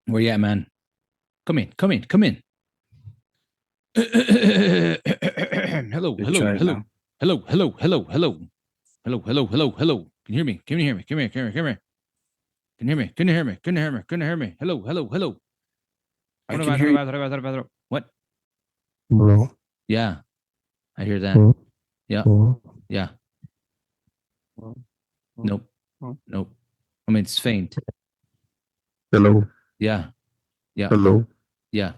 Where you at, man? Come in, come in, come in. Hello, They hello, try it hello, now. hello, hello, hello, hello, hello, hello, hello, hello. Can you hear me? Can you hear me? Come here, come here, come here. Can you hear me? Can you hear me? Can you hear me? Can you hear me? Hello, hello, hello. I can hear you. What? Hello. Yeah, I hear that. Hello. Yeah, Hello. yeah. Hello. Nope, nope. I mean, it's faint. Hello. Yeah, yeah, Hello. yeah.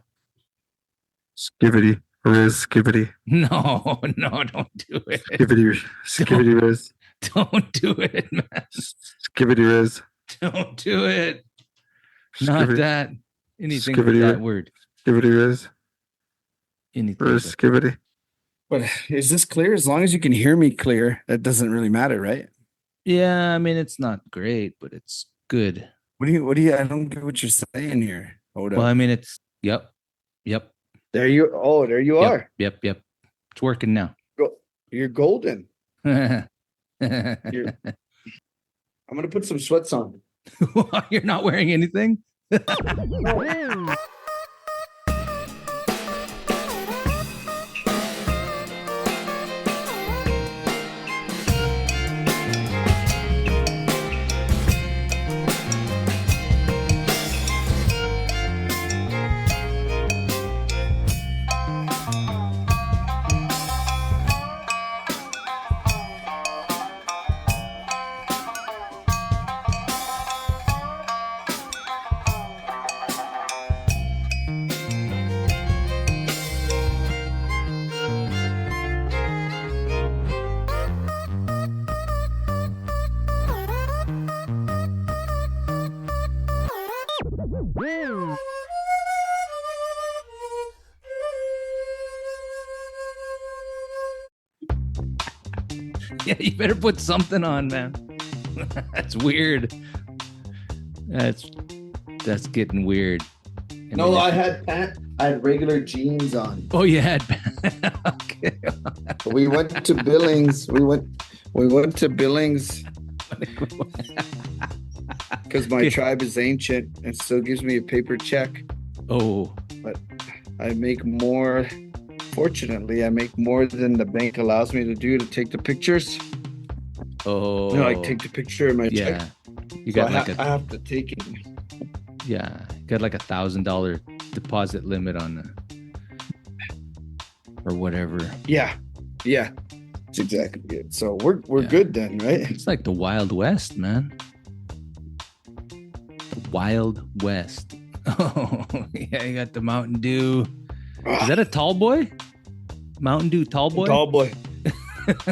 Skivity. Riz. Skivity. No, no, don't do it. Skivity. Don't, Skivity Riz. don't do it, man. Skivity Riz. Don't do it. Not Skivity. that. Anything but Skivity that Riz. word. Skivity Riz. Anything Riz. but. Skivity. But is this clear? As long as you can hear me clear, that doesn't really matter, right? Yeah, I mean, it's not great, but it's good. I don't get what you're saying here. Hold Well, up. I mean, it's, yep, yep, There you yep, are. yep, yep. It's working now. You're golden. You're You're, I'm going to put some sweats on. not wearing anything? Yeah, you better put something on, man. That's weird. That's that's getting weird. No, I had I had regular jeans on. Oh, you had. Okay. We went to Billings. We went to Billings because my Okay. tribe is ancient and still gives me a paper check. Oh, But I make more. Fortunately, I make more than the bank allows me to do to take the pictures. oh. You know, like take the picture of my check. Yeah. You So got like I a, have to take it. yeah, got like $1,000 deposit limit on the, or whatever. Yeah, yeah, that's exactly it. So we're Yeah. good then, right? It's like the Wild West, man. The Wild West. Oh, yeah, you got the Mountain Dew. Is that a tall boy? Mountain Dew tall boy? Tall boy.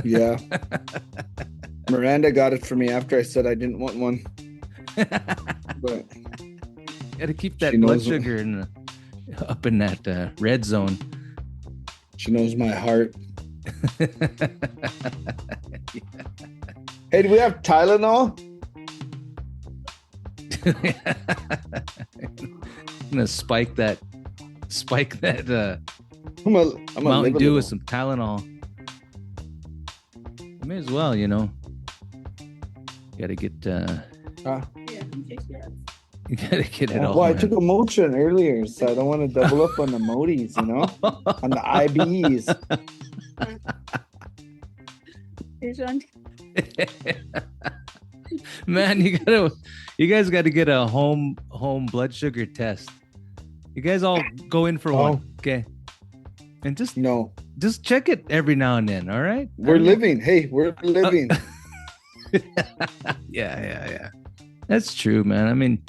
Yeah. Miranda got it for me after I said I didn't want one. But Got to keep that She blood knows- sugar up in that red zone. she knows my heart. Hey, do we have Tylenol? I'm gonna spike that I'm a Mountain Dew with some Tylenol. May as well, you know. Gotta get you gotta get it all. Well, I man. took a Motrin earlier, so I don't want to double up on the Modis, you know, on the IBs. Man, you guys gotta get a home blood sugar test. You guys all go in for one, okay? And No, just check it every now and then, all right? we're living. Hey, we're living. Yeah. That's true, man. I mean,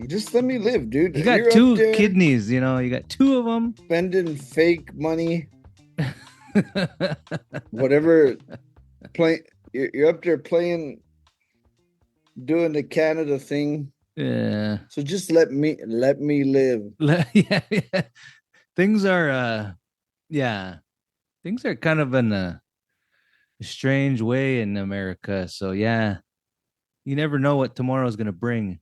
Just let me live, dude. you got You're up two there kidneys, you know, you got two of them. spending fake money, whatever. You're up there playing, doing the Canada thing. Yeah. So just let me live. Yeah. Things are things are kind of in a strange way in America. So yeah, you never know what tomorrow's gonna bring,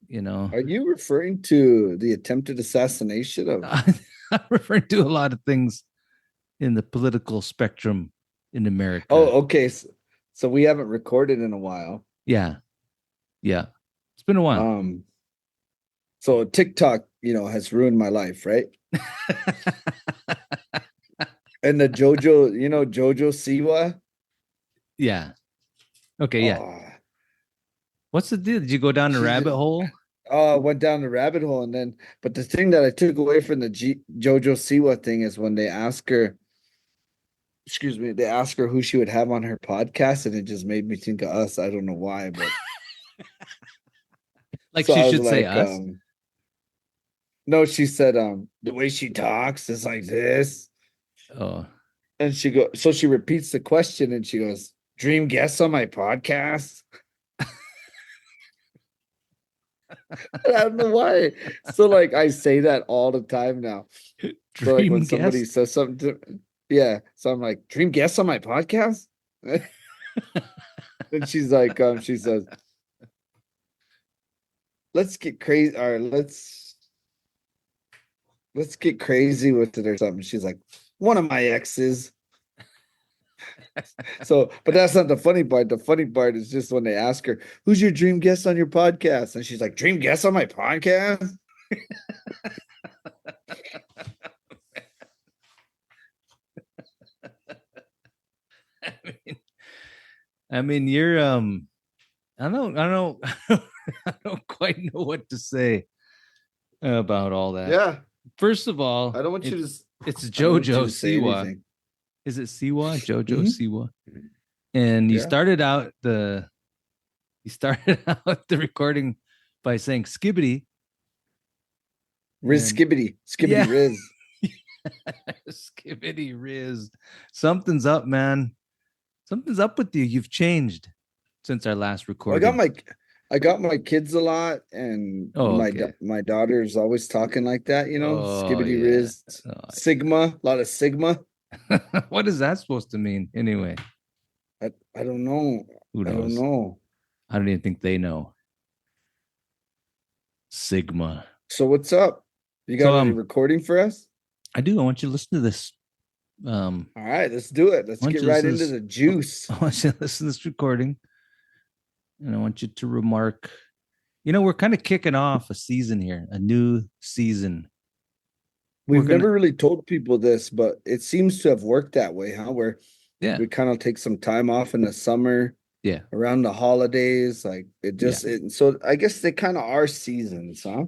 you know. Are you referring to the attempted assassination of? I'm referring to a lot of things in the political spectrum in America. Oh, okay. So we haven't recorded in a while. Yeah. It's been a while. So TikTok, has ruined my life, right? And the Jojo Siwa. Yeah. Okay. Yeah. Oh, What's the deal? Did you go down the she's rabbit hole? I went down the rabbit hole, but the thing that I took away from the Jojo Siwa thing is when they ask her, they ask her who she would have on her podcast, and it just made me think of us. I don't know why, but Like so she I was should say like, us. no, she said, the way she talks is like this. Oh. And she repeats the question and she goes, dream guest on my podcast. I don't know why. So like I say that all the time now. So like Dream when somebody guest. says something yeah. So I'm like, dream guest on my podcast? And she's like, she says, let's get crazy, or let's get crazy with it or something. She's like, one of my exes. So, but that's not the funny part. The funny part is just when they ask her, who's your dream guest on your podcast? And she's like, dream guest on my podcast? I mean, you're I don't I don't quite know what to say about all that. Yeah. First of all, I don't want you to it's I don't want you Jojo to say Siwa. anything. Is it Siwa? Jojo Mhm. Siwa. And you Yeah. started out the recording by saying skibbity. Riz And- skibbity. Skibbity Yeah. Riz. Skibbity Riz. Something's up, man. Something's up with you. You've changed since our last Well, recording. I got my kids a lot, and Oh, okay. my daughter's always talking like that, Oh, skibbity yeah. Riz. Oh, Sigma, a lot of Sigma. what is that supposed to mean anyway? I don't know. Who I don't knows? know. I don't even think they know. Sigma. So what's up? You got any recording for us? I do. I want you to listen to this. All right, let's do it. Let's get right into the juice. I want you to listen to this recording. And I want you to remark, we're kind of kicking off a season here, a new season. We've never really told people this, but it seems to have worked that way, huh? Where we kind of take some time off in the summer. Yeah. Around the holidays. Like so I guess they kind of are seasons, huh?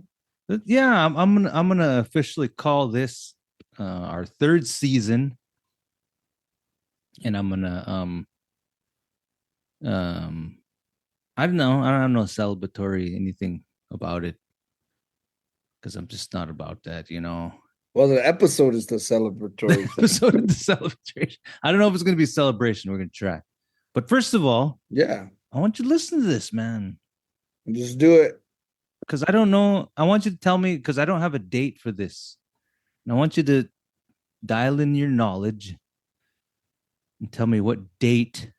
Yeah, I'm gonna officially call this our third season. And I'm gonna I don't know. I don't know celebratory anything about it because I'm just not about that, Well, the episode is the celebratory episode of the celebration. I don't know if it's going to be a celebration. We're going to try. But first of all, yeah, I want you to listen to this, man. Just do it. Because I don't know. I want you to tell me, because I don't have a date for this. And I want you to dial in your knowledge and tell me what date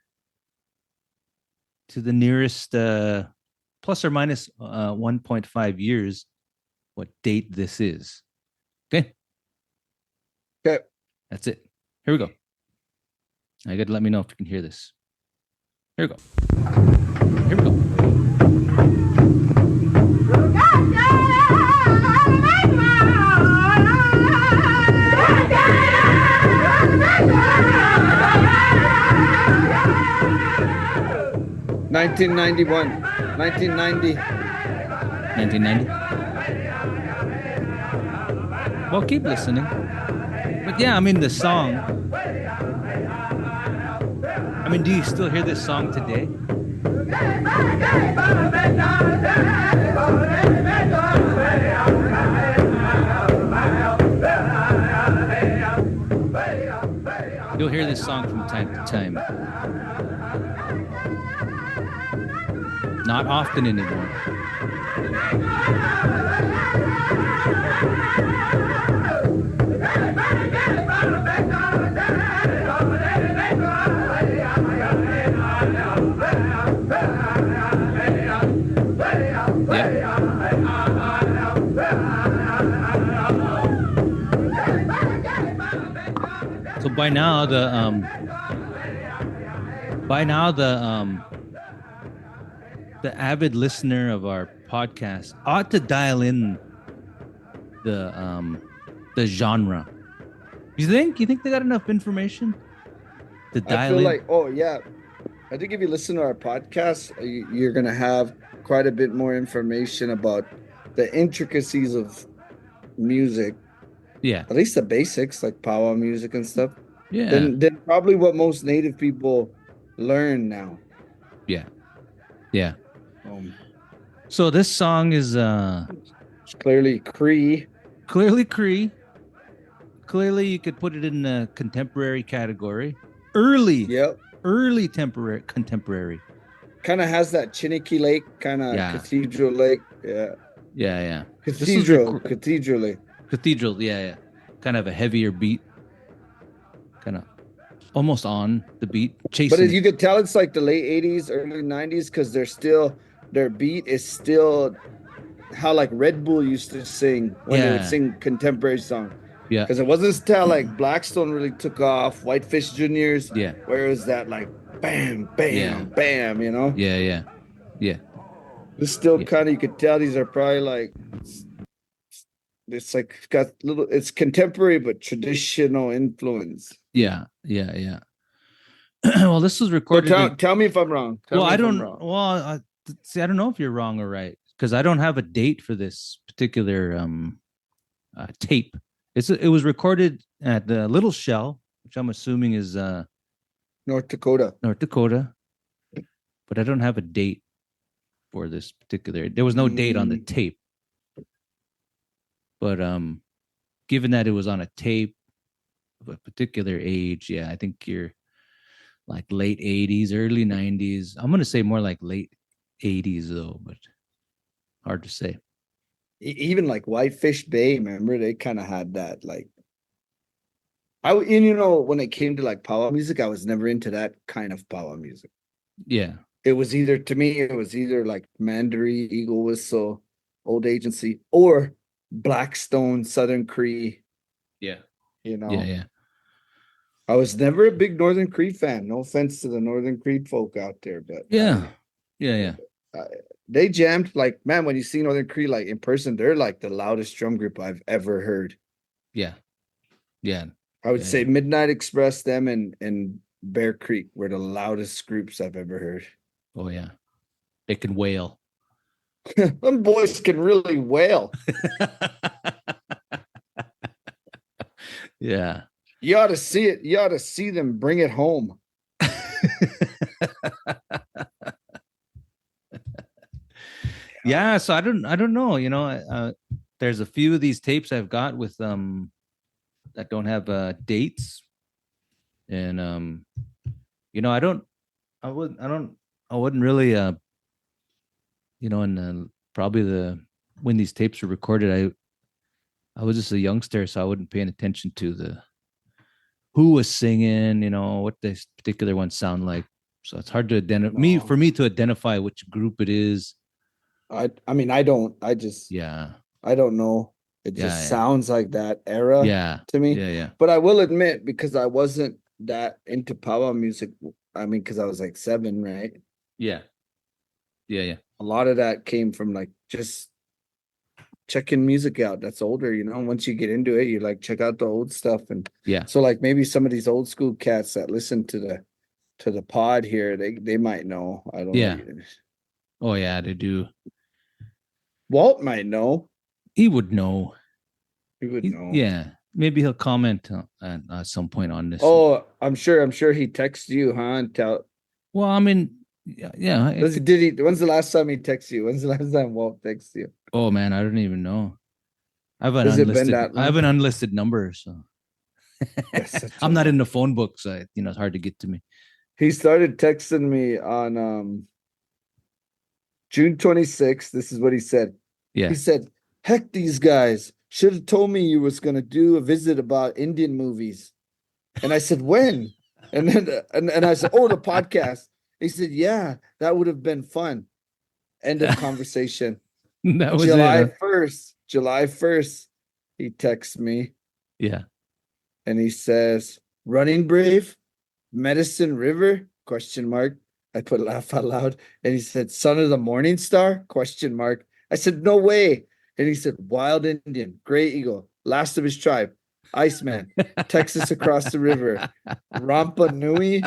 to the nearest plus or minus 1.5 years, what date this is. Okay. Okay. That's it. Here we go. I got to let me know if you can hear this. Here we go. Here we go. $1991, 1990. 1990. Well, keep listening. But yeah, I mean, the song. I mean, do you still hear this song today? You'll hear this song from time to time. Not often anymore. So by now the avid listener of our podcast ought to dial in the genre. You think? You think they got enough information to I dial feel in? like, oh yeah, I think if you listen to our podcast, you're gonna have quite a bit more information about the intricacies of music, Yeah, at least the basics like power music and stuff. yeah, Than probably what most native people learn now. yeah, yeah. Um, So this song is it's clearly Cree. clearly Cree. Clearly, you could put it in the contemporary category. Early, Yep. early temporary contemporary. Kind of has that Chiniki Lake kind of Yeah, cathedral lake. Yeah. yeah, yeah. This was Cathedral Lake. cathedral. Yeah, yeah. Kind of a heavier beat, kind of almost on the beat, But chasing it. you could tell it's like the late 80s, early 90s because they're still their beat is still how like Red Bull used to sing when they would Yeah, sing contemporary song. yeah, Because it wasn't until like Blackstone really took off, Whitefish Juniors, yeah, where it was that like bam, yeah, bam, bam, you know? yeah, yeah, yeah, It's still yeah, kind of you could tell these are probably like it's like got little it's contemporary but traditional influence. yeah, yeah, yeah. Well, this was So recorded in. tell me if I'm wrong. Tell Well, me I if I'm don't. wrong. Well, see, I don't know if you're wrong or right because I don't have a date for this particular tape. It was recorded at the Little Shell, which I'm assuming is North Dakota. North Dakota, but I don't have a date for this particular. There was no date on the Mm, tape, but given that it was on a tape of a particular age, yeah, I think you're like late '80s, early '90s. I'm gonna say more like late '80s though, but hard to say. even like Whitefish Bay, remember they kind of had that like and you know when it came to like power music, I was never into that kind of power music. Yeah, It was either to me, it was either like Mandarin, Eagle Whistle, Old Agency, or Blackstone, Southern Cree. yeah, You yeah, know, yeah, I was never a big Northern Cree fan. No offense to the Northern Cree folk out there, but yeah, yeah, yeah, I they jammed like man. When you see Northern Cree like in person, they're like the loudest drum group I've ever heard. yeah, yeah, I would yeah, say yeah. Midnight Express, them and Bear Creek were the loudest groups I've ever heard. Oh yeah, they can wail. Them boys can really wail. Yeah. You ought to see it. You ought to see them bring it home. Yeah, so I don't know, there's a few of these tapes I've got with that don't have dates, and I don't I would I don't I wouldn't really in probably the when these tapes were recorded, I was just a youngster, so I wasn't paying attention to the who was singing, what this particular ones sound like. So it's hard to identify me No, for me to identify which group it is. I mean I don't. Yeah. I don't know. It Yeah, just yeah. sounds like that era Yeah. to me. Yeah, yeah. But I will admit because I wasn't that into power music. I mean, because I was like 7, right? Yeah. Yeah, yeah. A lot of that came from like just checking music out that's older, you know. Once you get into it, you like check out the old stuff. And Yeah. so like maybe some of these old school cats that listen to the pod here, they might know. I don't Yeah. know. Oh yeah, they do. Walt might know. He would know. He would know. Yeah. Maybe he'll comment at some point on this. Oh, I'm sure he texts you, huh? And tell Well, I mean, yeah, yeah. It could. did he when's the last time he texts you? When's the last time Walt texts you? Oh man, I don't even know. I have an Has it been unlisted. that I have long? an unlisted number, so That's such a I'm not long. in the phone book, so it's hard to get to me. He started texting me on June 26th. This is what he said. He Yeah. said, heck, these guys should have told me you was gonna do a visit about Indian movies. And I said, when? And then and I said, oh, the podcast. He said, yeah, that would have been fun. End of conversation. That was it. Huh? July 1st, he texts me Yeah. and he says, Running Brave, Medicine River, question mark. I put laugh out loud. And he said, Son of the Morning Star, question mark. I said, no way. And he said, Wild Indian, Gray Eagle, last of his tribe, Iceman, Texas across the river, Rampa Nui,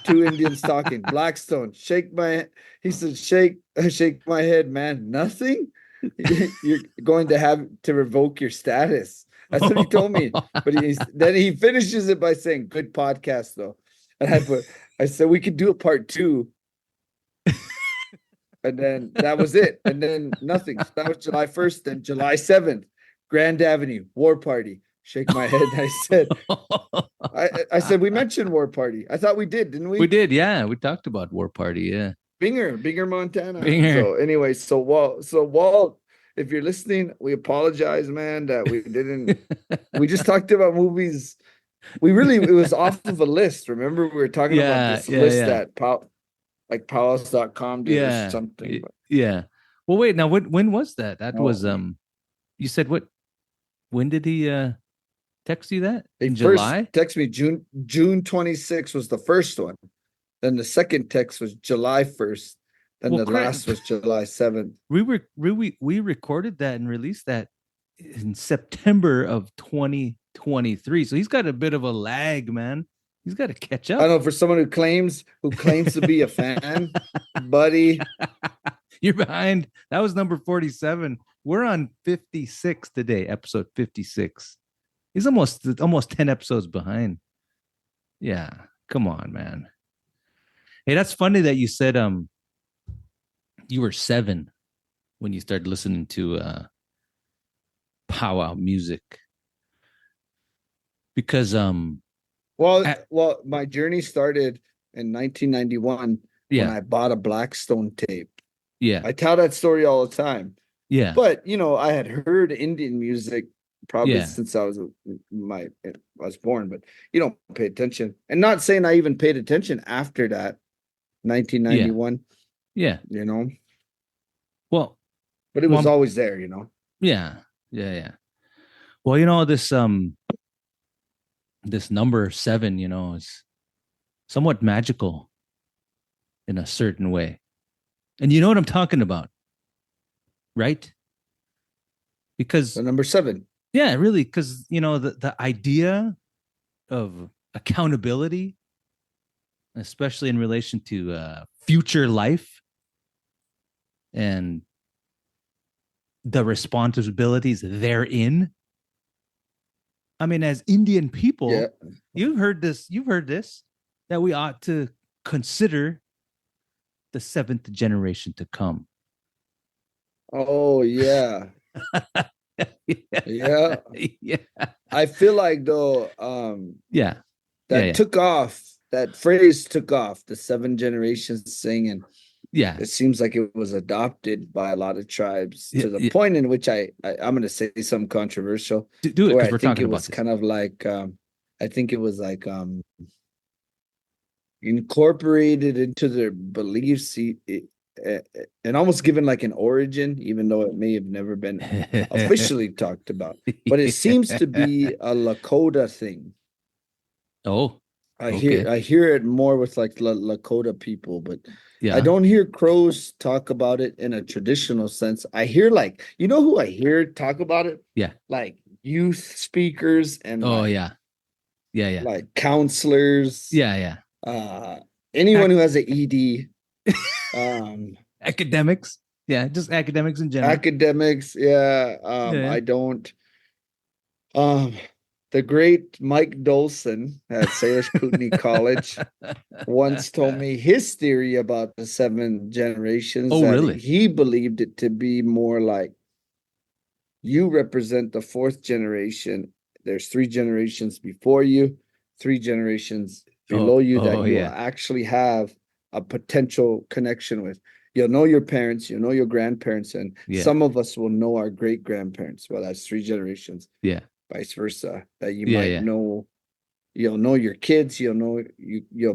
two Indians talking, Blackstone, shake my, he said, shake my head, man, nothing? You're going to have to revoke your status. That's what he told me. But then he finishes it by saying, good podcast, though. And I said, we could do a part two. And then that was it. And then nothing. So that was July 1st. Then July 7th, Grand Avenue, War Party. Shake my head. And I said, we mentioned War Party. I thought we did, didn't we? We did, yeah. We talked about War Party, yeah. Binger, Montana. Binger. So anyway, so Walt, if you're listening, we apologize, man, that we didn't. We just talked about movies. It was off of a list. Remember, we were talking about this list that like powwows.com did or something. But. Yeah. Well, wait, now when was that? That was you said what? When did he text you that? In July? Text me June 26th was the first one. Then the second text was July 1st. Then the last was July 7th. We recorded that and released that in September of 2023. So he's got a bit of a lag, man. He's got to catch up. I know, for someone who claims to be a fan, buddy. You're behind. That was number 47. We're on 56 today, episode 56. He's almost 10 episodes behind. Yeah. Come on, man. Hey, that's funny that you said you were 7 when you started listening to powwow music. Because well, my journey started in 1991 when I bought a Blackstone tape. Yeah. I tell that story all the time. Yeah. But, I had heard Indian music probably since I was born, but you don't pay attention. And not saying I even paid attention after that, 1991. Yeah. Well, but it was always there, Yeah. Yeah. Well, this number 7, is somewhat magical in a certain way. And you know what I'm talking about, right? Because the number 7. Yeah, really, because the idea of accountability, especially in relation to future life and the responsibilities therein. I mean, as Indian people, you've heard this, that we ought to consider the 7th generation to come. Oh, yeah. Yeah. I feel like, though, took off, that phrase took off, the 7 generations singing. Yeah. It seems like it was adopted by a lot of tribes to the point in which I'm going to say something controversial. Do it, because we're talking about this. Kind of like, I think it was like incorporated into their beliefs and almost given like an origin, even though it may have never been officially talked about. But it seems to be a Lakota thing. Oh, I hear it more with like Lakota people, but I don't hear Crows talk about it in a traditional sense. I hear who I hear talk about it? Yeah. Like youth speakers and like counselors. Yeah. Anyone who has an ED. Academics. Yeah, just academics in general. Academics, I don't. The great Mike Dolson at Salish Kootenai College once told me his theory about the 7 generations. Oh, really? He believed it to be more like you represent the 4th generation. There's 3 generations before you, 3 generations below you that you will actually have a potential connection with. You'll know your parents, you'll know your grandparents, and some of us will know our great grandparents. Well, that's 3 generations. Yeah. Vice versa, that you might know, you'll know your kids, you'll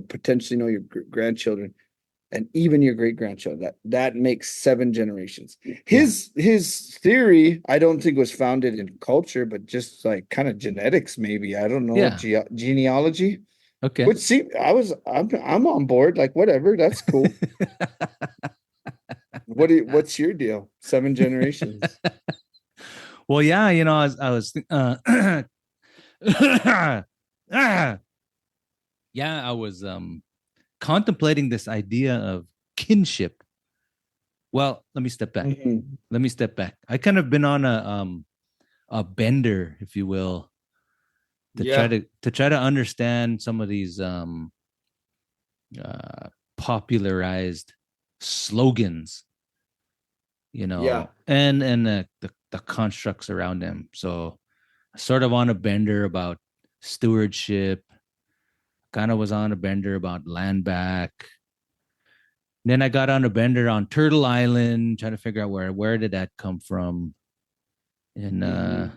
potentially know your grandchildren, and even your great grandchildren. That makes 7 generations. His theory, I don't think was founded in culture, but just like kind of genetics, maybe. I don't know, genealogy. Okay. Which I'm on board. Like whatever, that's cool. What's your deal? Seven generations. Well, yeah, yeah, I was contemplating this idea of kinship. Well, let me step back. Mhm. Let me step back. I kind of been on a bender, if you will, Yeah, to try to understand some of these popularized slogans, yeah, and the constructs around them. So sort of on a bender about stewardship, kind of was on a bender about land back. Then I got on a bender on Turtle Island, trying to figure out where did that come from. And hmm,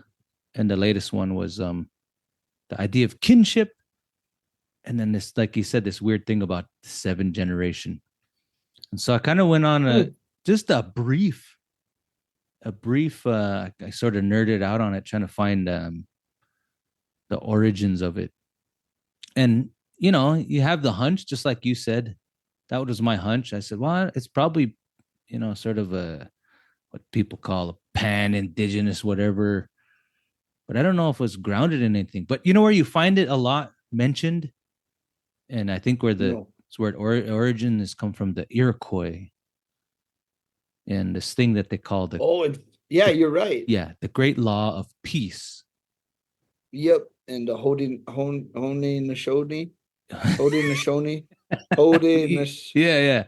and the latest one was the idea of kinship, and then this, like you said, this weird thing about the seven generation. And so I kind of went on hmm. just a brief I sort of nerded out on it, trying to find the origins of it. And you have the hunch, just like you said. That was my hunch. I said, well, it's probably sort of a what people call a pan indigenous whatever, but I don't know if it was grounded in anything. But you know where you find it a lot mentioned, and I think No. where origin has come from, the Iroquois, and this thing that they call Oh, yeah, the you're right. the Great Law of Peace. Yep. And the holding the Shoni, holding the Shoni, holding the Yeah, yeah.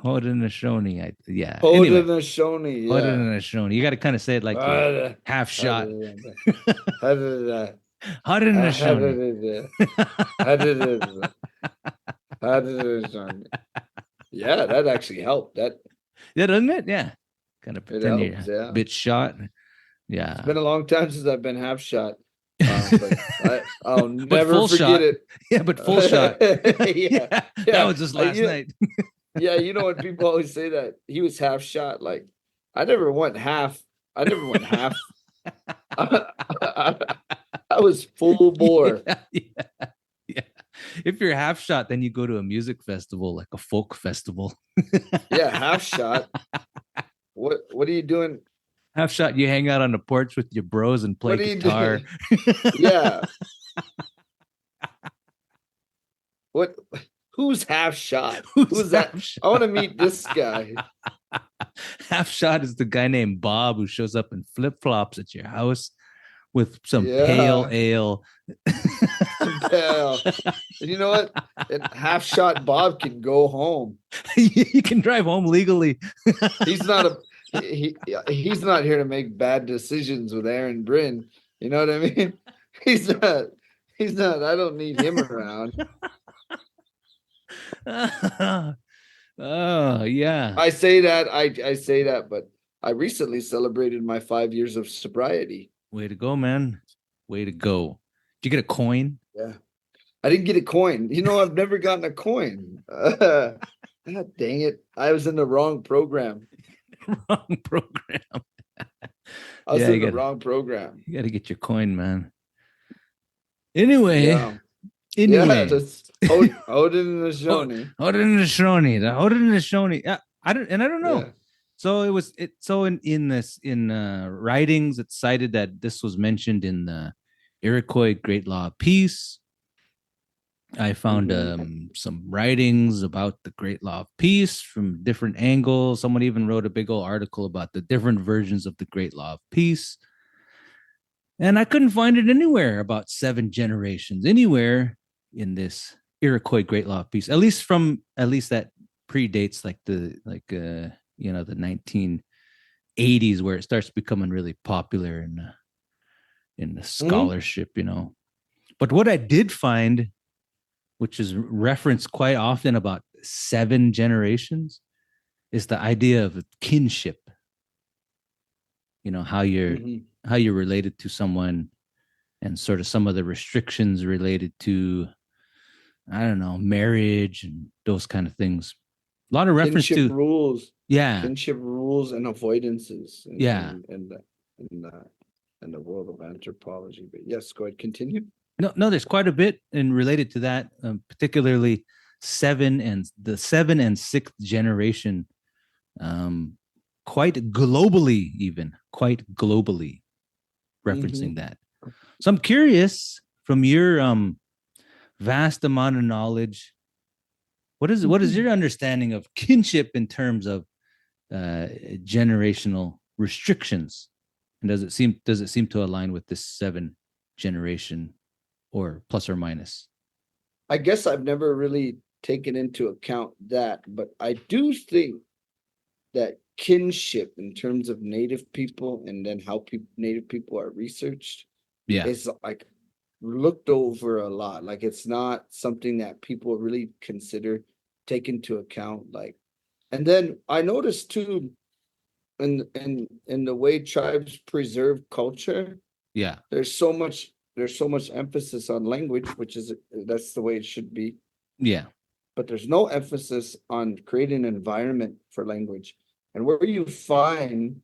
Haudenosaunee. Yeah. holding Anyway, the Shoni. Yeah. Haudenosaunee. You got to kind of say it like you're Ah, half How shot. did it? How did it? How Haudenosaunee. did it? How did it? How did it? Yeah, that actually helped. That Yeah, doesn't it? Yeah. Kind of it pretend you're helps. a Yeah. bit shot. It's Yeah. been a long time since I've been half shot. But I'll But never full forget shot. it. Yeah, but full shot. Yeah, Yeah. That yeah. was just last night. Yeah, you know what people always say that he was half shot. Like I never went half. I never went half. I was full bore. Yeah. Yeah. Yeah. If you're half shot, then you go to a music festival, like a folk festival. Yeah, half shot. What are you doing? Half shot, you hang out on the porch with your bros and play What are you guitar. doing? Yeah. What who's half shot? Who's Who's that? half I want shot? to meet this guy. Half shot is the guy named Bob who shows up in flip flops at your house with some pale Yeah. ale. Some pal. And you know what? And half shot Bob can go home. You can drive home legally. He's not a he's not here to make bad decisions with Aaron Bryn. You know what I mean? He's not he's not I don't need him around. Oh yeah. I say that, but I recently celebrated my 5 years of sobriety. Way to go, man. Way to go. Did you get a coin? Yeah. I didn't get a coin. You know, I've never gotten a coin. God dang it. I was in the wrong program. Wrong program. I was Yeah, in the wrong program. you gotta get your coin, man. Anyway, Yeah. Yeah, anyway. that's Odin and the Oh, Shoni. Haudenosaunee. I don't know. Yeah. So in this in writings it cited that this was mentioned in the Iroquois Great Law of Peace. I found Hmm. some writings about the Great Law of Peace from different angles. Someone even wrote a big old article about the different versions of the Great Law of Peace. And I couldn't find it anywhere about seven generations, anywhere in this Iroquois Great Law of Peace. At least that predates like the 1980s, where it starts becoming really popular in the Hmm. scholarship. But what I did find, which is referenced quite often about seven generations, is the idea of kinship. How Hmm. you're related to someone, and sort of some of the restrictions related to, I don't know, marriage and those kind of things. A lot of reference Kinship to, rules, yeah, kinship rules and avoidances yeah. in the in the world of anthropology. But yes, go ahead, continue. No, no, there's quite a bit and related to that, particularly seven and sixth generation um, quite globally, even quite globally referencing Hmm. that. So I'm curious from your vast amount of knowledge, what is your understanding of kinship in terms of generational restrictions? And does it seem to align with this 7 generation or plus or minus? I guess I've never really taken into account that, but I do think that kinship in terms of native people and then how native people are researched Yeah. is like looked over a lot. Like it's not something that people really consider, take into account. Like, and then I noticed too in the way tribes preserve culture, Yeah. there's so much emphasis on language, which is that's the way it should be, Yeah. but there's no emphasis on creating an environment for language. And where you find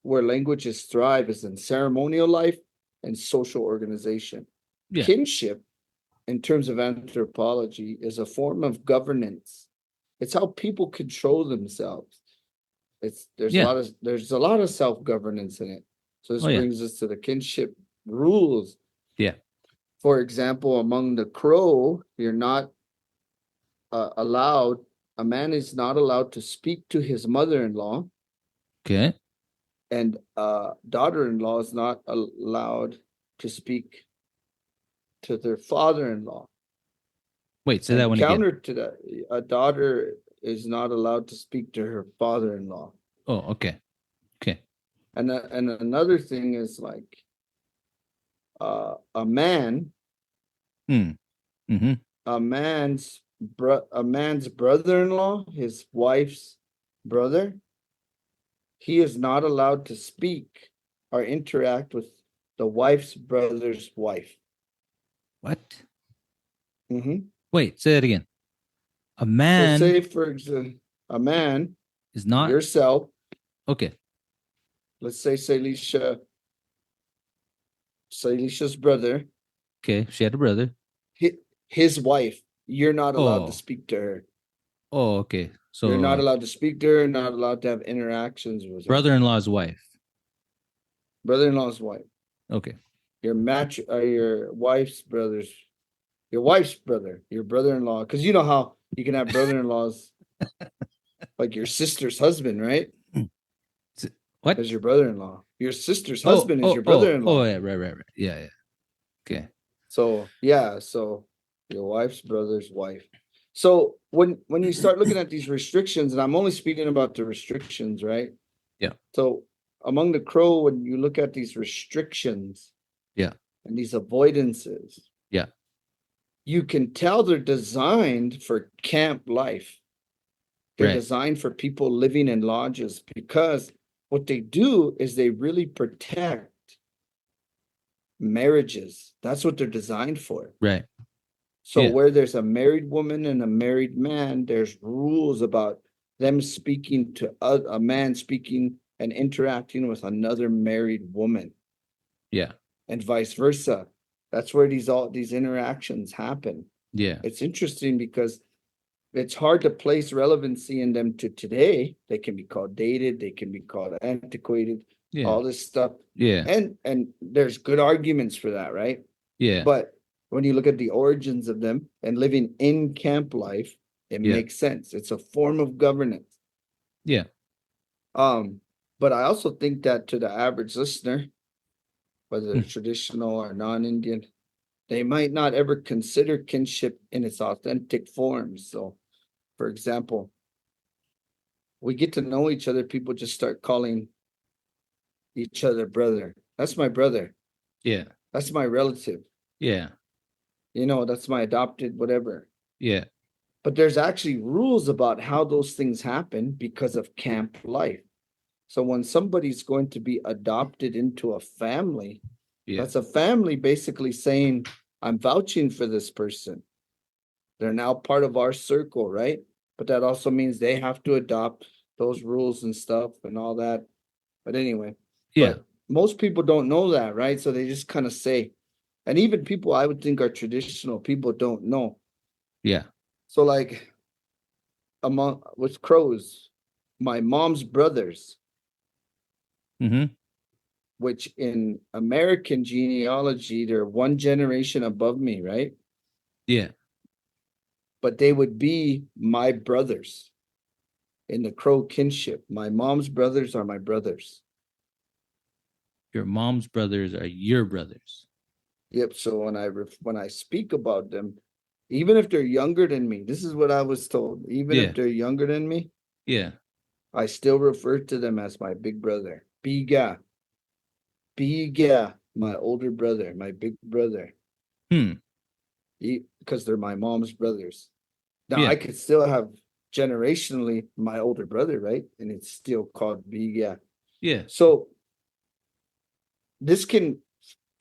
where languages thrive is in ceremonial life and social organization. Yeah. Kinship, in terms of anthropology, is a form of governance. It's how people control themselves. It's Yeah. there's a lot of self-governance in it. So this Oh yeah. brings us to the kinship rules. Yeah. For example, among the Crow, you're not allowed. A man is not allowed to speak to his mother-in-law, Okay. and daughter-in-law is not allowed to speak to their father-in-law. Wait, say that And one again. counter to that, a daughter is not allowed to speak to her father-in-law. Oh, okay. Okay. And another thing is like a man, Hmm. Mm-hmm. a man's brother-in-law, his wife's brother, he is not allowed to speak or interact with the wife's brother's wife. What? Mhm. Wait, say that again. A So man say for example, a man, is not yourself, okay. let's say Salisha's brother, Okay. She had a brother. his wife, you're not allowed to Oh. speak to her. Oh, okay. You're not So allowed to speak to her, not allowed to have interactions with her. brother-in-law's wife. Brother-in-law's wife. Okay. Your wife's brother's your wife's brother, your brother-in-law, because you know how you can have brother-in-laws like your sister's husband, right? What? As your brother-in-law. Your sister's Oh, husband is oh, your oh, oh, brother-in-law. yeah, right, right, right. Yeah, yeah. Okay. So yeah, so your wife's brother's wife. So when you start looking at these restrictions, and I'm only speaking about the restrictions, right? Yeah. So among the Crow, when you look at these restrictions Yeah. and these avoidances, Yeah. you can tell they're designed for camp life. They're Right. designed for people living in lodges because what they do is they really protect marriages. That's what they're designed for. Right. So Yeah. where there's a married woman and a married man, there's rules about them speaking to a man speaking and interacting with another married woman Yeah. and vice versa. That's where these interactions happen. Yeah. It's interesting because it's hard to place relevancy in them to today. They can be called dated, they can be called antiquated, Yeah. all this stuff. Yeah. And there's good arguments for that, right? Yeah. But when you look at the origins of them and living in camp life, it Yeah. makes sense. It's a form of governance. Yeah. Um, but I also think that to the average listener, whether they're Hmm. traditional or non-Indian, they might not ever consider kinship in its authentic form. So, for example, we get to know each other, people just start calling each other brother. That's my brother. Yeah. That's my relative. Yeah. That's my adopted whatever. Yeah. But there's actually rules about how those things happen because of camp life. So when somebody's going to be adopted into a family, Yeah. that's a family basically saying, I'm vouching for this person. They're now part of our circle, right? But that also means they have to adopt those rules and stuff and all that. But anyway, Yeah. but most people don't know that, right? So they just kind of say, and even people I would think are traditional people don't know. Yeah. So like among with crows, my mom's brothers, Mm-hmm. which in American genealogy, they're one generation above me, right? Yeah. But they would be my brothers in the crow kinship. My mom's brothers are my brothers. Your mom's brothers are your brothers. Yep. So when I speak about them, even if they're younger than me, this is what I was told. Even if Yeah. they're younger than me, Yeah. I still refer to them as my big brother. Biga, Biga, my older brother, my big brother. Hmm. Because they're my mom's brothers. Now Yeah. I could still have generationally my older brother, right? And it's still called Biga. Yeah. So this can,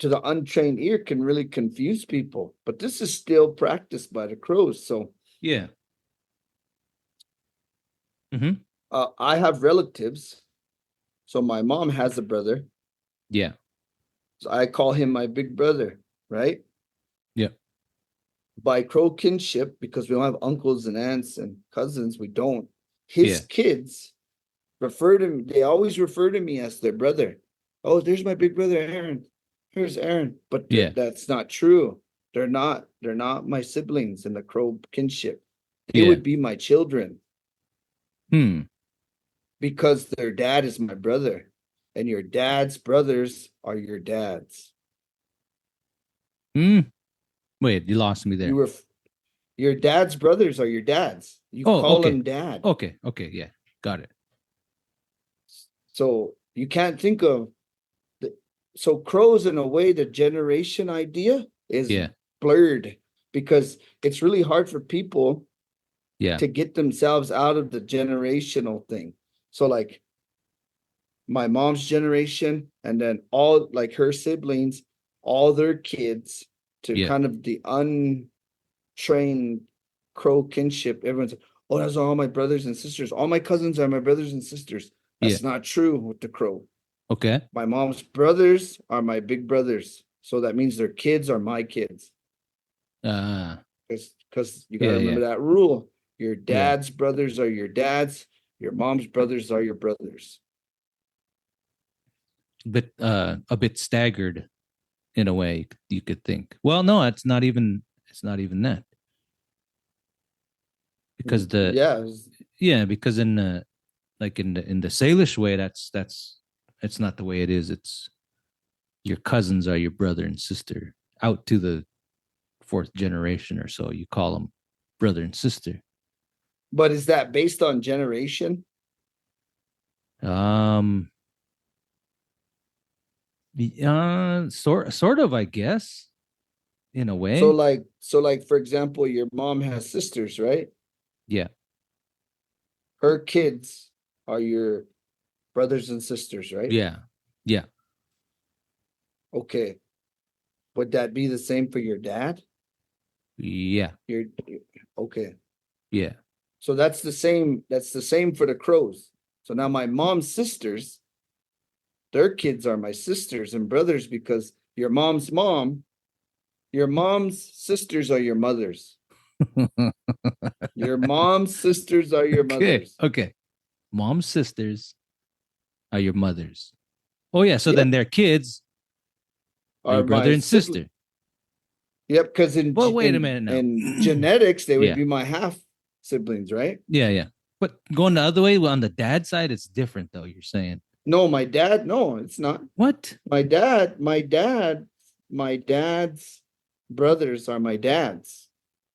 to the untrained ear, can really confuse people, but this is still practiced by the crows. So Yeah. Mm-hmm. I have relatives. So my mom has a brother. Yeah. So I call him my big brother, right? Yeah. By crow kinship, because we don't have uncles and aunts and cousins, we don't. His Yeah. kids refer to me, they always refer to me as their brother. Oh, there's my big brother Aaron. Here's Aaron. But Yeah. that's not true. They're not my siblings in the crow kinship. They Yeah. would be my children Hmm. because their dad is my brother. And your dad's brothers are your dad's. Hmm. Wait, you lost me You there. were your dad's brothers are your dad's. You Oh, call okay. him dad. Okay. Okay. Yeah. Got it. So you can't think of the, so crows in a way, the generation idea is Yeah. blurred because it's really hard for people Yeah. to get themselves out of the generational thing. So like my mom's generation and then all like her siblings, all their kids to Yeah. kind of the untrained crow kinship. Everyone's like, oh, those are all my brothers and sisters. All my cousins are my brothers and sisters. Yeah. That's not true with the crow. Okay. My mom's brothers are my big brothers. So that means their kids are my kids. Uh Because you got to yeah, yeah. remember that rule. Your Yeah. dad's brothers are your dad's, your mom's brothers are your brothers. But a bit staggered in a way you could think. Well, no, it's not even that. Because the Yeah. yeah, because in the like in the Salish way, that's it's not the way it is. It's your cousins are your brother and sister out to the fourth generation or so. You call them brother and sister. But is that based on generation? Um, sort of, I guess, in a So way. like so like for example, your mom has sisters, right? Yeah, Her kids are your brothers and sisters, right? yeah, yeah, Okay. Would that be the same for your dad? yeah, Your okay. yeah, So that's the same for the crows. So now my mom's sisters, their kids are my sisters and brothers because your mom's sisters are your mothers. Your mom's sisters are your okay, mothers. okay. Mom's sisters are your mothers. Oh yeah, so then Yep. their kids are your Are brother my and sibling. sister. Yep, because Well, wait a minute now. in genetics, they would Yeah, be my half siblings, right? yeah, yeah. But going the other way, well, on the dad side, it's different though. You're saying No, my dad, no, it's not. what? My dad's brothers are my dad's.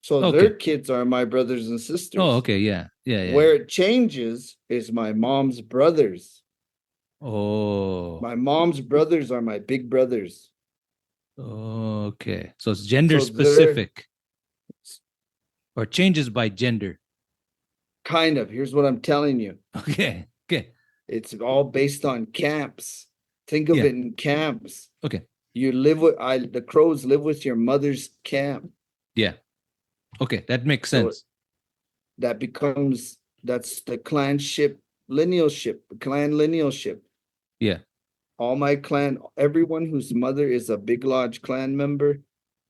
So their Okay. kids are my brothers and Oh, sisters. okay. Yeah, yeah, yeah, Where yeah. it changes is my mom's brothers. Oh, My mom's brothers are my big brothers. okay. So it's gender So they're specific or changes by gender. kind of, here's what I'm telling you. Okay. Okay. It's all based on camps. Think of Yeah. it in camps. Okay. You live with the crows live with your mother's camp. Yeah. Okay. That makes So sense. that becomes that's the clanship linealship, clan linealship. Yeah. All my clan, everyone whose mother is a Big Lodge clan member,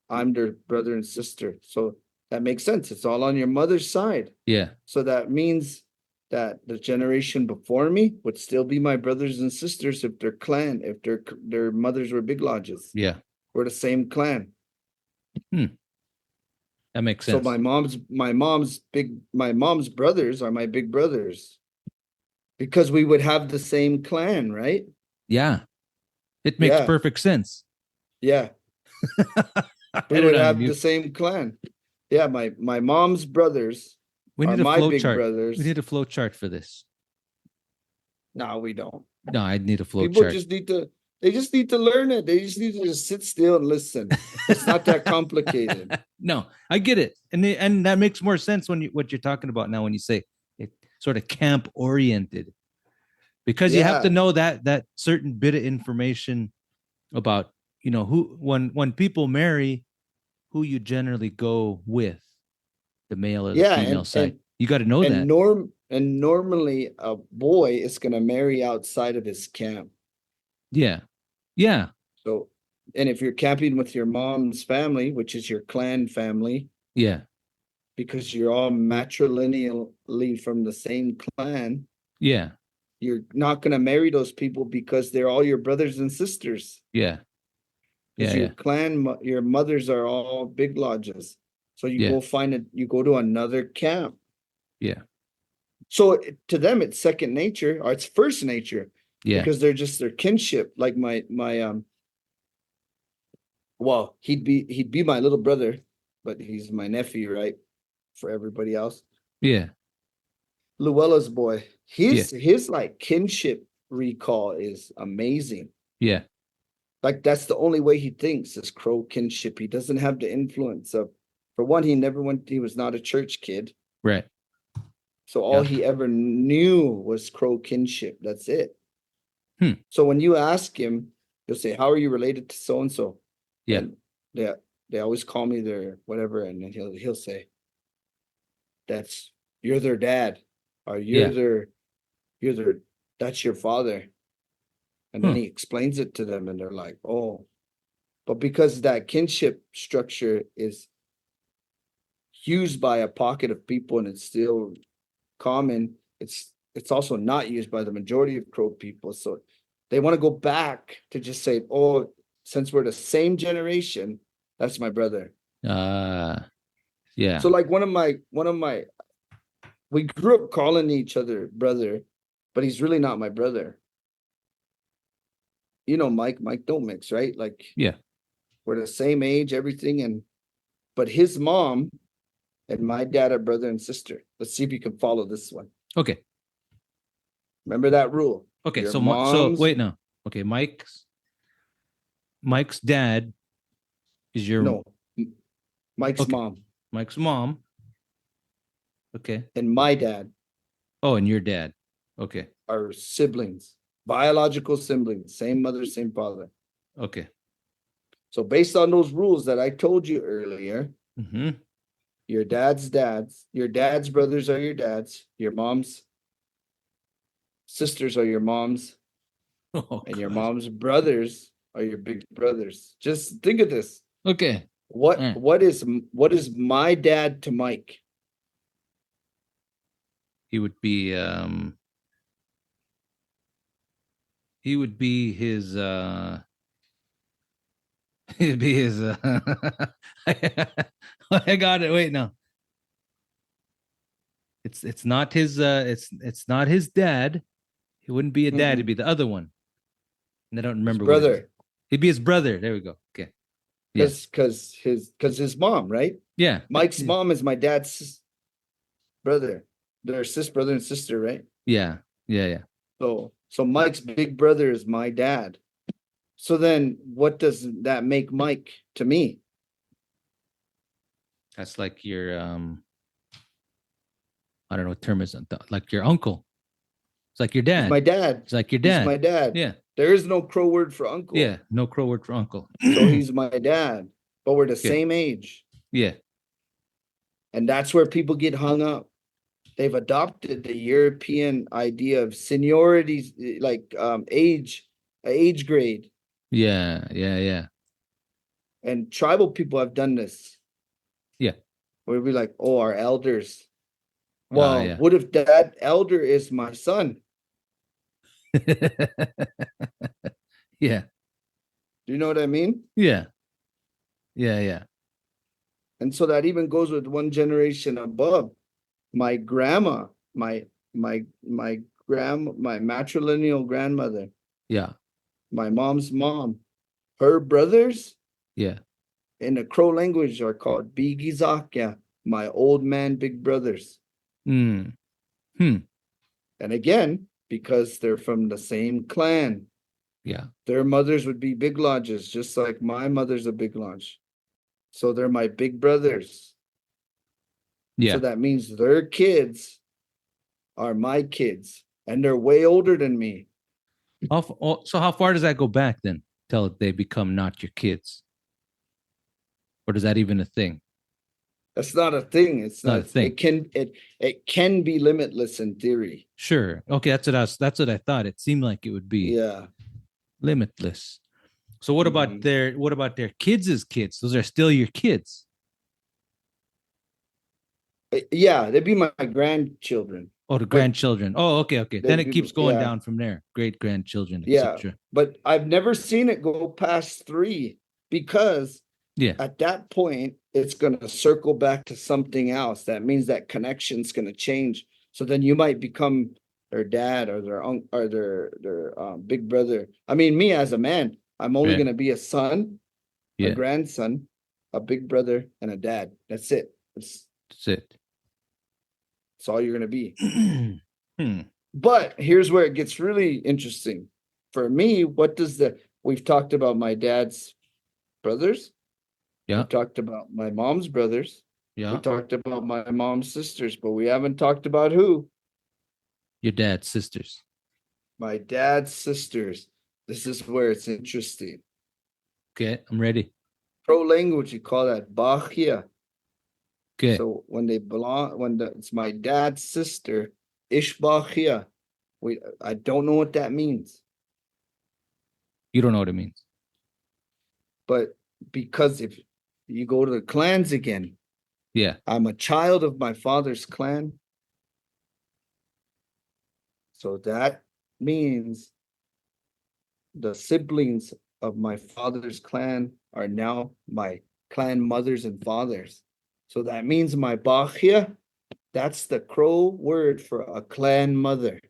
I'm their brother and sister. So That makes sense. It's all on your mother's side. Yeah. So that means that the generation before me would still be my brothers and sisters if their clan, if their mothers were big lodges. Yeah. We're the same clan. That makes So sense. my mom's brothers are my big brothers because we would have the same clan, right? Yeah. It makes Yeah, perfect sense. yeah. I We don't would know. have the same clan. Yeah, my mom's brothers We are need a my flow big chart. We brothers. need a flow chart for this. No, we don't. No, I need a flow People chart. just need to they just need to learn it. They just need to just sit still and listen. It's not that complicated. No, I get it, and that makes more sense when you what you're talking about now when you say it sort of camp oriented, because you have to Yeah. know that certain bit of information about who when people marry, who you generally go with, the male or the Yeah, female side. You got to know and that. normally a boy is gonna marry outside of his camp. Yeah, yeah, So, and if you're camping with your mom's family, which is your clan family, yeah, because you're all matrilineally from the same clan, yeah, you're not gonna marry those people because they're all your brothers and sisters. yeah, Because yeah, your yeah, clan, your mothers are all big lodges. So you yeah, go find it, you go to another camp. yeah, So to them, it's second nature or it's first nature yeah. because they're just their kinship. Like well, he'd be my little brother, but he's my nephew, right? For everybody else. Yeah, Luella's boy, yeah, his like kinship recall is amazing. yeah, Like that's the only way he thinks is crow kinship. He doesn't have the influence of, for one, he was not a church kid. right. So all Yeah. he ever knew was crow kinship. That's it. Hmm. So when you ask him, he'll say, "How are you related to so and so?" Yeah. And they always call me their whatever, and then he'll say, "That's you're their dad, or Yeah. you're their that's your father." And then Huh. he explains it to them, and they're like, "Oh." But because that kinship structure is used by a pocket of people and it's still common, it's also not used by the majority of Crow people. So they want to go back to just say, "Oh, since we're the same generation, that's my brother." Yeah. So like one of my we grew up calling each other brother, but he's really not my brother. You know, Mike don't mix, right? Like Yeah. we're the same age, everything, and but his mom and my dad are brother and sister. Let's see if you can follow this one. Okay. Remember that rule. Okay. Your So mom's wait, no. Okay, Mike's dad is your no, Mike's okay. mom Mike's mom. Okay. and my dad Oh, and your dad. Okay. are siblings, biological siblings, same mother, same father. Okay. So based on those rules that I told you earlier, Mm-hmm. your dad's brothers are your dad's, your mom's sisters are your mom's, Oh and your gosh. mom's brothers are your big brothers. Just think of this. Okay. What Uh, what is what is my dad to Mike? he would be he would be his he'd be his I got it. Wait, no. It's not his it's not his dad. He wouldn't be a dad, he'd Mm-mm. be the other one. And I don't His remember what it is. brother, He'd be his brother. There we go. Okay. Yeah. because his mom, right? Yeah. Mike's mom is my dad's brother. They're brother and sister, right? Yeah. Yeah. Yeah. So Mike's big brother is my dad. So then what does that make Mike to me? That's like your I don't know what term is like your uncle. It's like your He's dad. my dad. It's like your He's my dad. dad. Yeah. There is no crow word for uncle. Yeah. No crow word for uncle. So he's my dad, but we're the Okay. same age. Yeah. And that's where people get hung up. They've adopted the European idea of seniority, like age grade. Yeah. Yeah. Yeah. And tribal people have done this. Yeah. We'd be like, oh, our elders. Oh, Well, yeah. what if that elder is my son? Yeah. Do you know what I mean? Yeah. Yeah. Yeah. And so that even goes with one generation above. My grandma, my matrilineal grandmother, Yeah. my mom's mom, her brothers Yeah. in the Crow language are called Bigizakya, my old man big brothers. Mm. Hmm. And again, because they're from the same clan, Yeah. their mothers would be big lodges, just like my mother's a big lodge. So they're my big brothers. So Yeah. that means their kids are my kids, and they're way older than me. So how far does that go back then? Till they become not your kids, or is that even a thing? That's not a thing. It's It's not not. a thing. It can be limitless in theory. Sure. Okay, that's what I thought. It seemed like it would be Yeah. limitless. So Mhm. what about their kids' kids? Those are still your kids. Yeah, they'd be my grandchildren, Oh, the but grandchildren. Oh, okay, okay. Then they'd it be keeps going yeah, down from there. Great grandchildren, yeah. etc. But I've never seen it go past three because Yeah. at that point it's going to circle back to something else. That means that connection's going to change. So then you might become their dad or their uncle or their big brother. I mean, me as a man, I'm only Yeah. going to be a son, a Yeah. grandson, a big brother, and a dad. That's it. That's it. That's all you're going to be. Hmm. But here's where it gets really interesting. For me, we've talked about my dad's brothers, Yeah. we've talked about my mom's brothers, we Yeah. talked about my mom's sisters, but we haven't talked about who? Your dad's sisters. My dad's sisters. This is where it's interesting. Okay, I'm ready. Pro language, you call that Bachia. Okay. So it's my dad's sister, Ishbachia. I don't know what that means, You don't know what it means. but because if you go to the clans again, Yeah. I'm a child of my father's clan. So that means the siblings of my father's clan are now my clan mothers and fathers. So that means my Bachia, that's the Crow word for a clan mother.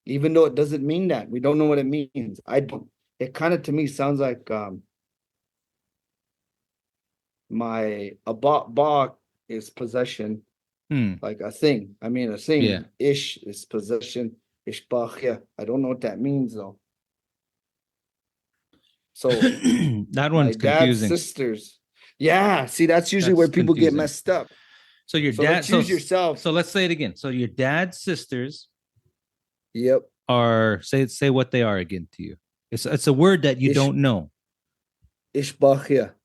Even though it doesn't mean that, we don't know what it means. It kind of to me sounds like my ba is possession, Hmm. like a thing. I mean, a Yeah. thing. Ish is possession. Ishbachia. I don't know what that means though. So That my one's dad's confusing. sisters. Yeah, see, that's usually where That's people get confusing. messed up. So your So dad let's use yourself. so let's say it again. So your dad's sisters Yep. are say what they are again to you. It's a word that you Ish don't know, Ishbachia.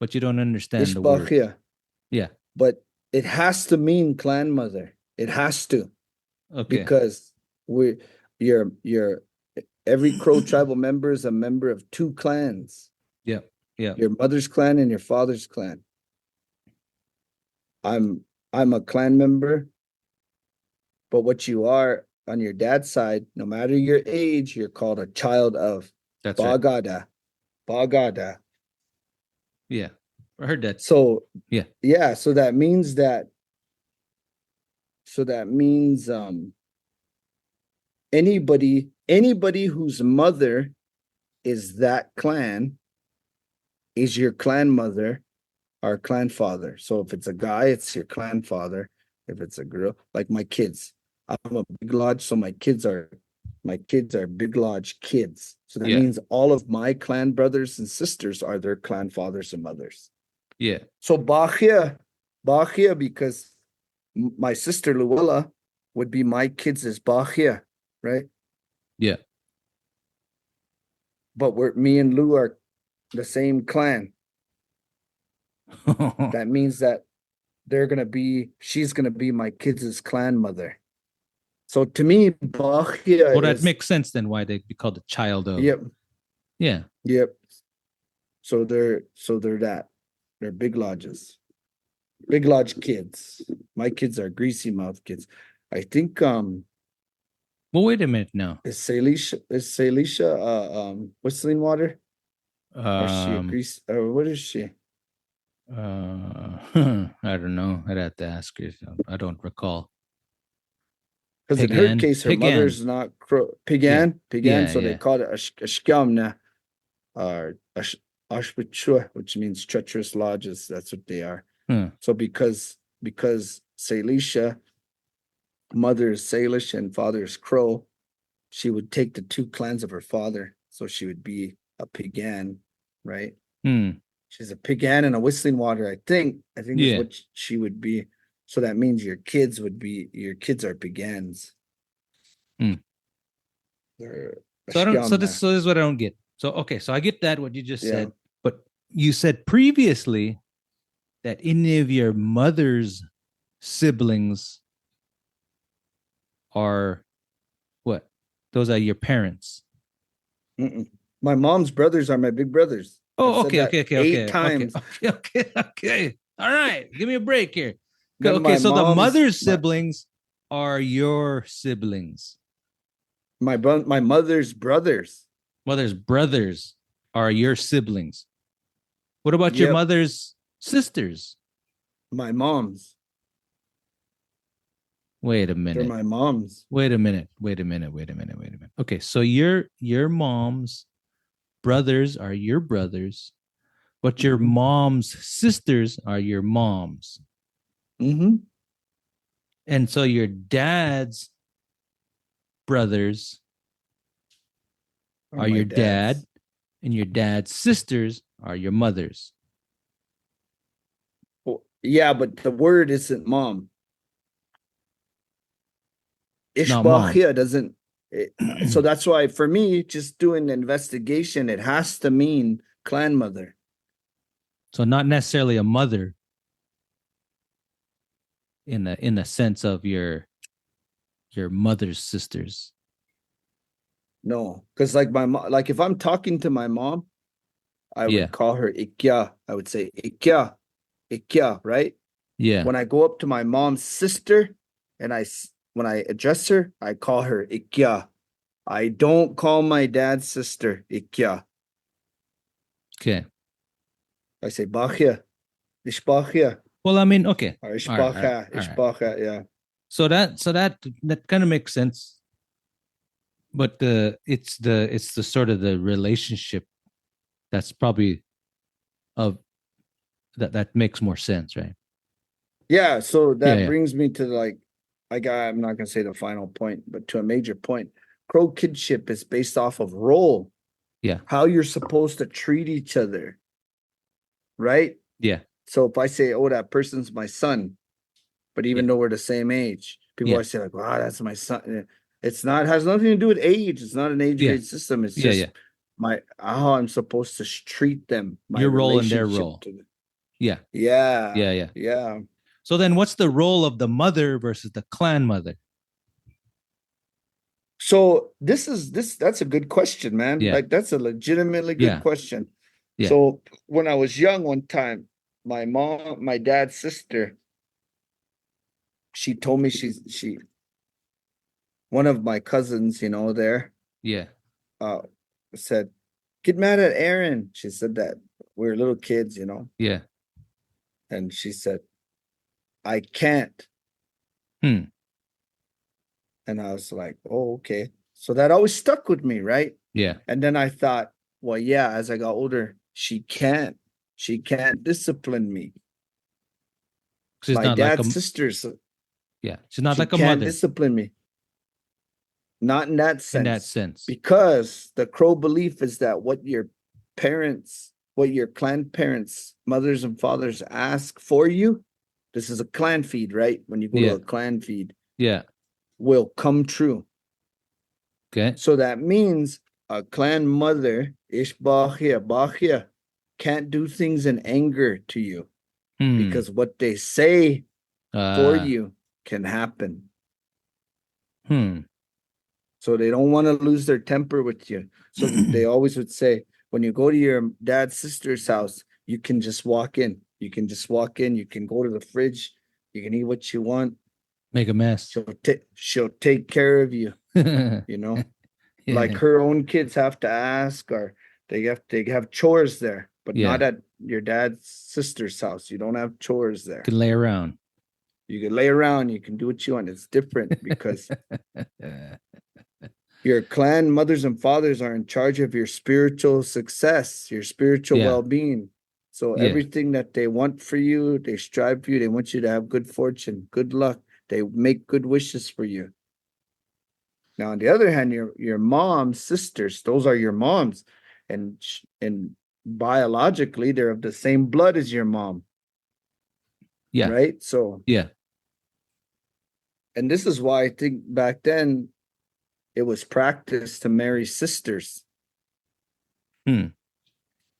but you don't understand the word. Ishbachia. Yeah. But it has to mean clan mother. It has to, Okay. because we you're every Crow tribal member is a member of two clans. Yeah. Yeah. Your mother's clan and your father's clan. I'm I'm a clan member, but what you are on your dad's side, no matter your age, you're called a child of That's right. Bagada. Bagada. Yeah. I heard that. So Yeah. yeah, so that means anybody whose mother is that clan is your clan mother or clan father. So if it's a guy, it's your clan father. If it's a girl, like my kids, I'm a big lodge, so my kids are big lodge kids. So that Yeah. means all of my clan brothers and sisters are their clan fathers and mothers. Yeah. So Bachia, because my sister Luella would be my kids as Bachia, right? Yeah. But me and Lou are the same clan. That means that she's gonna be my kids' clan mother. So to me, Bachia Well, that is makes sense then why they'd be called a child of. yep, Yeah. yep. So they're that. They're big lodges. Big lodge kids. My kids are greasy mouth kids. I think Well, wait a minute now. is Salish whistling water? Or is she a Um, grease or what is she? I don't know. I'd have to ask her. I don't recall. Because in her Pagan, case, her Pagan. mother's not Yeah, Pigan, yeah, so they yeah. call it a shkamna or ashbichua, which means treacherous lodges. That's what they are. Huh. So because Salisha, mother is Salish and father is Crow, she would take the two clans of her father. So she would be a Pigan, right? Hmm. She's a Pigan and a whistling water, I think. I think is Yeah. what she would be. So that means your kids are Pigans. Hmm. They're So I don't. So Ashkamna. this is what I don't get. So okay. So I get that what you just Yeah. said, but you said previously that any of your mother's siblings are what? Those are your parents. Mm-mm. My mom's brothers are my big brothers. I've Oh, said okay, that okay, okay, eight okay, okay, times. okay, okay, okay. All right, give me a break here. Okay, Then okay. my So the mom's mother's siblings are your siblings. my mother's brothers. Mother's brothers are your siblings. What about your Yep, mother's sisters? my mom's. Wait a They're minute. my mom's. Wait a minute. Wait a minute. Wait a minute. Wait a minute. Okay, so your mom's brothers are your brothers, but your Mm-hmm. mom's sisters are your moms. Mm-hmm. And so your dad's brothers Are are my your dad, dad's. and your dad's sisters are your mothers. Well, yeah, but the word isn't mom. It's not mom. Ishbachia doesn't. So that's why for me, just doing the investigation, it has to mean clan mother. So not necessarily a mother in the sense of your mother's sisters. No, because like my mom, like if I'm talking to my mom, I Yeah. would call her Ikya. I would say Ikya, Ikya, right? Yeah. When I go up to my mom's sister and when I address her, I call her Ikya. I don't call my dad's sister Ikya. Okay. I say Bachia, Ishbachia, Well, I mean, okay. or All right. All right. Ishbacha, All right. Ishbacha, yeah. So that kind of makes sense, but it's the sort of the relationship that's probably of that makes more sense, right? Yeah, so Yeah. that Yeah. brings me to I'm not gonna say the final point, but to a major point. Crow kinship is based off of role, Yeah. how you're supposed to treat each other, right? Yeah. So if I say, "Oh, that person's my son," but Yeah. even though we're the same age, people Yeah. always say like, "Wow, that's my son." It's not it has nothing to do with age. It's not an age Yeah. grade system. It's Yeah. just Yeah. my how I'm supposed to treat them, my Your role and their relationship role. to them. Yeah. Yeah, Yeah. Yeah. yeah. So then what's the role of the mother versus the clan mother? So that's a good question, man. Yeah. Like that's a legitimately good Yeah. question. Yeah. So when I was young one time, my dad's sister, she told me she one of my cousins, there, Yeah. uh said, "Get mad at Aaron." She said that we were little kids, Yeah. and she said, "I can't." Hmm. And I was like, "Oh, okay." So that always stuck with me, right? Yeah. And then I thought, well, yeah, as I got older, she can't discipline me. She's My not like dad's a sisters, yeah. She's not she like a can't mother discipline me. Not in that in that sense. sense. Because the crow belief is that what your clan parents, mothers and fathers ask for you, this is a clan feed, right? When you go to Yeah. a clan feed, Yeah. will come true. Okay. So that means a clan mother, Ishbachia, can't do things in anger to you Hmm. because what they say for Uh. you can happen. Hmm. So they don't want to lose their temper with you. So they always would say, when you go to your dad's sister's house, you can just walk in. You can just walk in, you can go to the fridge, you can eat what you want. Make a mess. She'll take care of you, you know. Like Yeah. her own kids have to ask, or they have chores there, but not Yeah. at your dad's sister's house. You don't have chores there. Can lay around. You can lay around, you can do what you want. It's different because your clan mothers and fathers are in charge of your spiritual success, your spiritual Yeah. well-being. So Yeah. everything that they want for you, they strive for you. They want you to have good fortune, good luck. They make good wishes for you. Now, on the other hand, your mom's sisters, those are your moms, and biologically they're of the same blood as your mom, Yeah. right? So, Yeah. and this is why I think back then it was practiced to marry sisters. Hmm.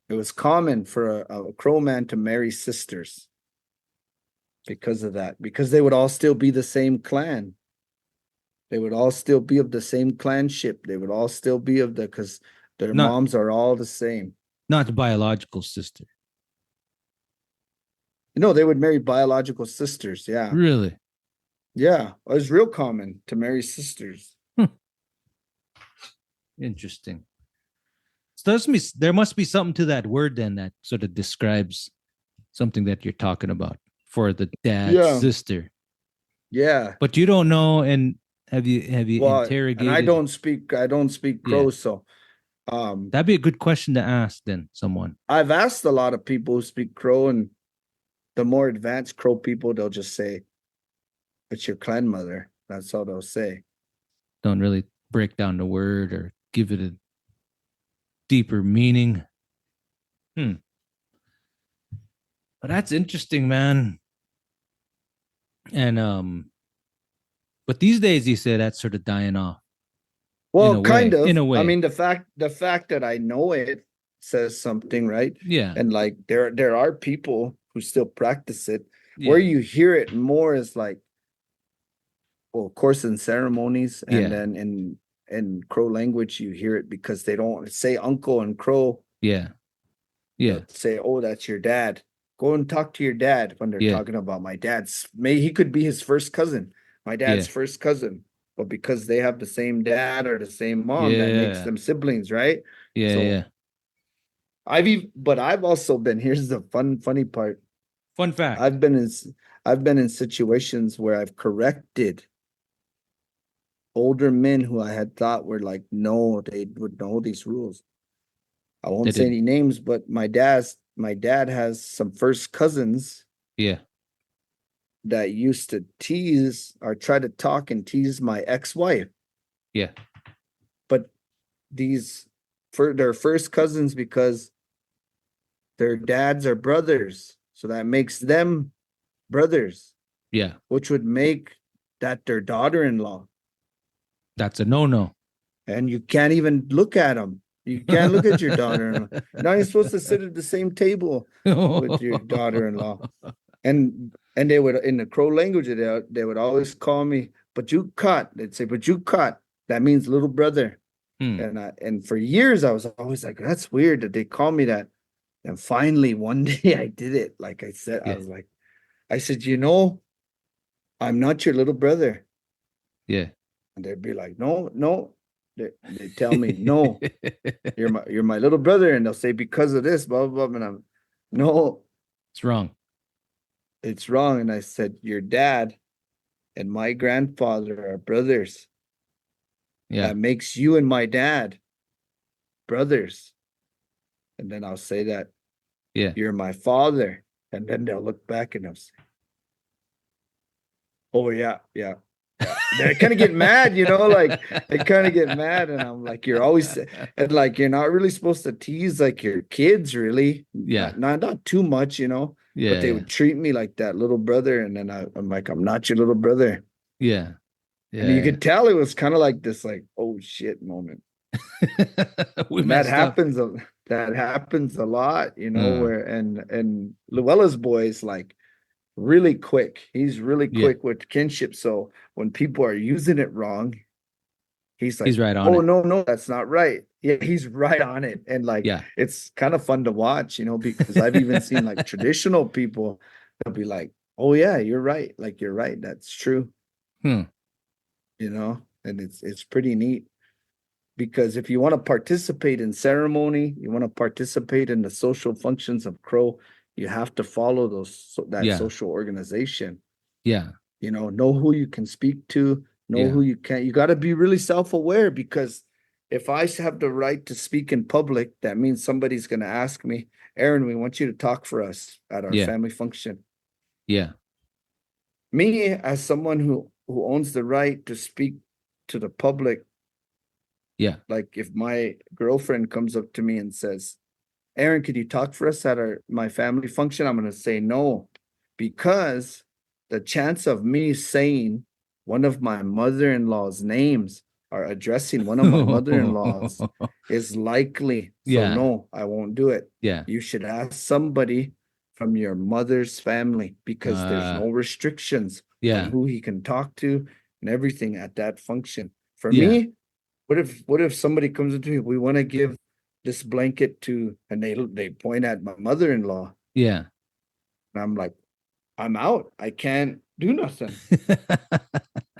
It was common for a Crow man to marry sisters because of that, because they would all still be the same clan. They would all still be of the same clanship. They would all still be of because their Not moms are all the same. not the biological sister. They would marry biological sisters. Yeah. Really? Yeah. It was real common to marry sisters. Interesting. So there must be something to that word then that sort of describes something that you're talking about for the dad's Yeah. sister. Yeah. But you don't know, and have you Well, and interrogated? I don't speak Crow, Yeah. so That'd be a good question to ask then someone. I've asked a lot of people who speak Crow, and the more advanced Crow people, they'll just say, "It's your clan mother." That's all they'll say. Don't really break down the word or give it a deeper meaning. But that's interesting, man. And but these days you say that's sort of dying off. Well, kind of. In a way. I mean, the fact that I know it says something, right? Yeah. And like there are people who still practice it. Yeah. Where you hear it more is like, well, of course, in ceremonies, and Yeah. then in Crow language, you hear it because they don't say uncle in Crow. Yeah. Yeah. They'll say, "Oh, that's your dad. Go and talk to your dad." When they're Yeah. talking about my dad's, he could be his first cousin, my dad's Yeah. first cousin, but because they have the same dad or the same mom, that makes Yeah. them siblings, right? Yeah. So Yeah. I've also been. Here's the funny part. Fun fact. I've been in situations where I've corrected older men who I had thought were like, no, they would know these rules. I won't say any names, but my dad has some first cousins. Yeah. That used to tease or try to talk and tease my ex-wife. Yeah. But they're first cousins because their dads are brothers. So that makes them brothers. Yeah. Which would make that their daughter-in-law. That's a no-no. And you can't even look at them. You can't look at your daughter-in-law. Now you're supposed to sit at the same table with your daughter-in-law. And they would, in the Crow language, they would always call me, but you cut. They'd say, but you cut. That means little brother. And for years I was always like, that's weird that they call me that. And finally one day I did it. Like I said, Yeah. I said, I'm not your little brother. Yeah. And they'd be like, no. They tell me, no, you're my little brother. And they'll say, because of this, blah, blah, blah. And I'm, no. It's wrong. It's wrong. And I said, your dad and my grandfather are brothers. Yeah. That makes you and my dad brothers. And then I'll say that, yeah, you're my father. And then they'll look back and they'll say, oh, yeah. They kind of get mad, like they kind of get mad. And I'm like, you're always, and like, you're not really supposed to tease like your kids, really. Yeah. Not too much, Yeah. But they would treat me like that little brother. And then I'm like, I'm not your little brother. Yeah. Yeah. And you could tell it was kind of like this, like, oh shit moment. That happens a lot, where and Luella's boys like really quick. He's really quick with kinship. So when people are using it wrong, he's He's like, right on oh, it. no, no, that's not right. Yeah, he's right on it. And like, Yeah. it's kind of fun to watch, because I've even seen like traditional people, they'll be like, oh, yeah, you're right. Like, you're right. That's true, Hmm. and it's pretty neat because if you want to participate in ceremony, you want to participate in the social functions of Crow, you have to follow that Yeah. social organization. Yeah. Know who you can speak to, know Yeah. who you can't. You got to be really self-aware because if I have the right to speak in public, that means somebody's going to ask me, Aaron, we want you to talk for us at our Yeah. family function. Yeah. Me, as someone who owns the right to speak to the public, Yeah. like if my girlfriend comes up to me and says, Aaron, could you talk for us at my family function? I'm going to say no, because the chance of me saying one of my mother-in-law's names or addressing one of my mother-in-laws is likely. So Yeah. no, I won't do it. Yeah. You should ask somebody from your mother's family because there's Uh no restrictions on yeah. who he can talk to and everything at that function. For Yeah. me, what if somebody comes into me, we want to give this blanket to, and they point at my mother-in-law, Yeah. and I'm like, I'm out. I can't do nothing.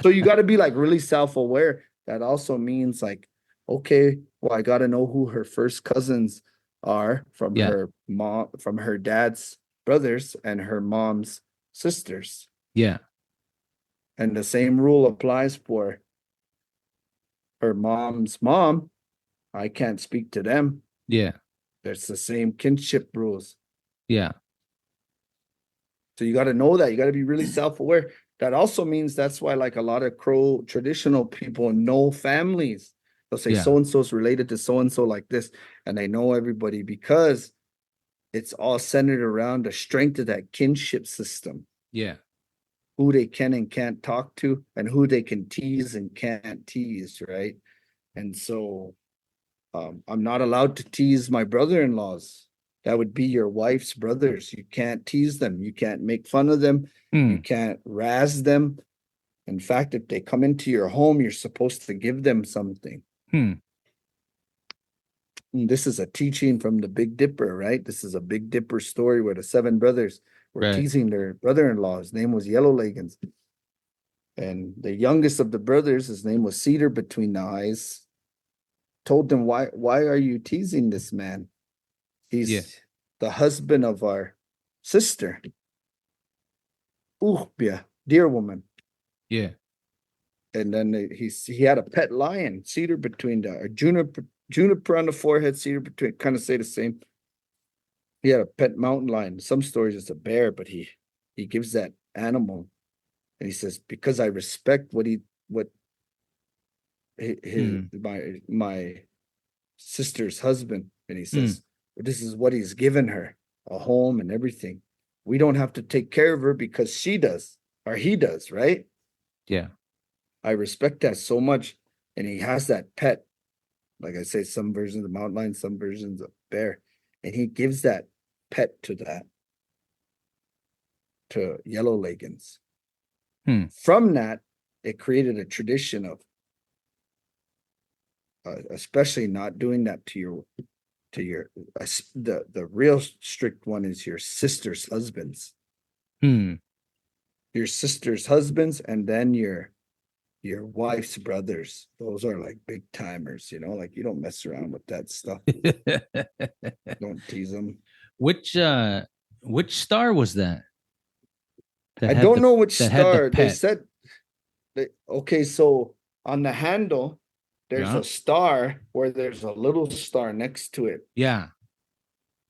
So you got to be like really self-aware. That also means like, okay, well, I got to know who her first cousins are from Yeah. her mom, from her dad's brothers and her mom's sisters. Yeah. And the same rule applies for her mom's mom. I can't speak to them. Yeah. There's the same kinship rules. Yeah. So you got to know that. You got to be really self-aware. That also means that's why like a lot of Crow traditional people know families. They'll say Yeah. so and so's related to so and so like this, and they know everybody because it's all centered around the strength of that kinship system, Yeah. who they can and can't talk to, and who they can tease and can't tease, right? And so I'm not allowed to tease my brother-in-laws. That would be your wife's brothers. You can't tease them. You can't make fun of them. You Hmm. can't razz them. In fact, if they come into your home, you're supposed to give them something. Hmm. And this is a teaching from the Big Dipper, right? This is a Big Dipper story where the seven brothers were Right. teasing their brother-in-law. His name was Yellow Leggins. And the youngest of the brothers, his name was Cedar Between the Eyes, told them, why are you teasing this man? Yeah. He's the husband of our sister. Uhbia, dear woman. Yeah. And then he had a pet lion, cedar between the juniper on the forehead, cedar between, kind of say the same. He had a pet mountain lion. Some stories it's a bear, but he gives that animal, and he says, because I respect what his Hmm. my sister's husband, and he Hmm. says, this is what he's given her, a home and everything. We don't have to take care of her because she does, or he does, right? Yeah. I respect that so much. And he has that pet, like I say, some versions of mountain lion, some versions of bear. And he gives that pet to Yellow Leggins. Hmm. From that, it created a tradition of especially not doing that to your the real strict one is your sister's husbands. Hmm. Your sister's husbands, and then your wife's brothers. Those are like big timers, like you don't mess around with that stuff. Don't tease them. which which star was that? I don't know which That had the star they pet. said. Okay, so on the handle, there's Yeah. a star where there's a little star next to it. Yeah.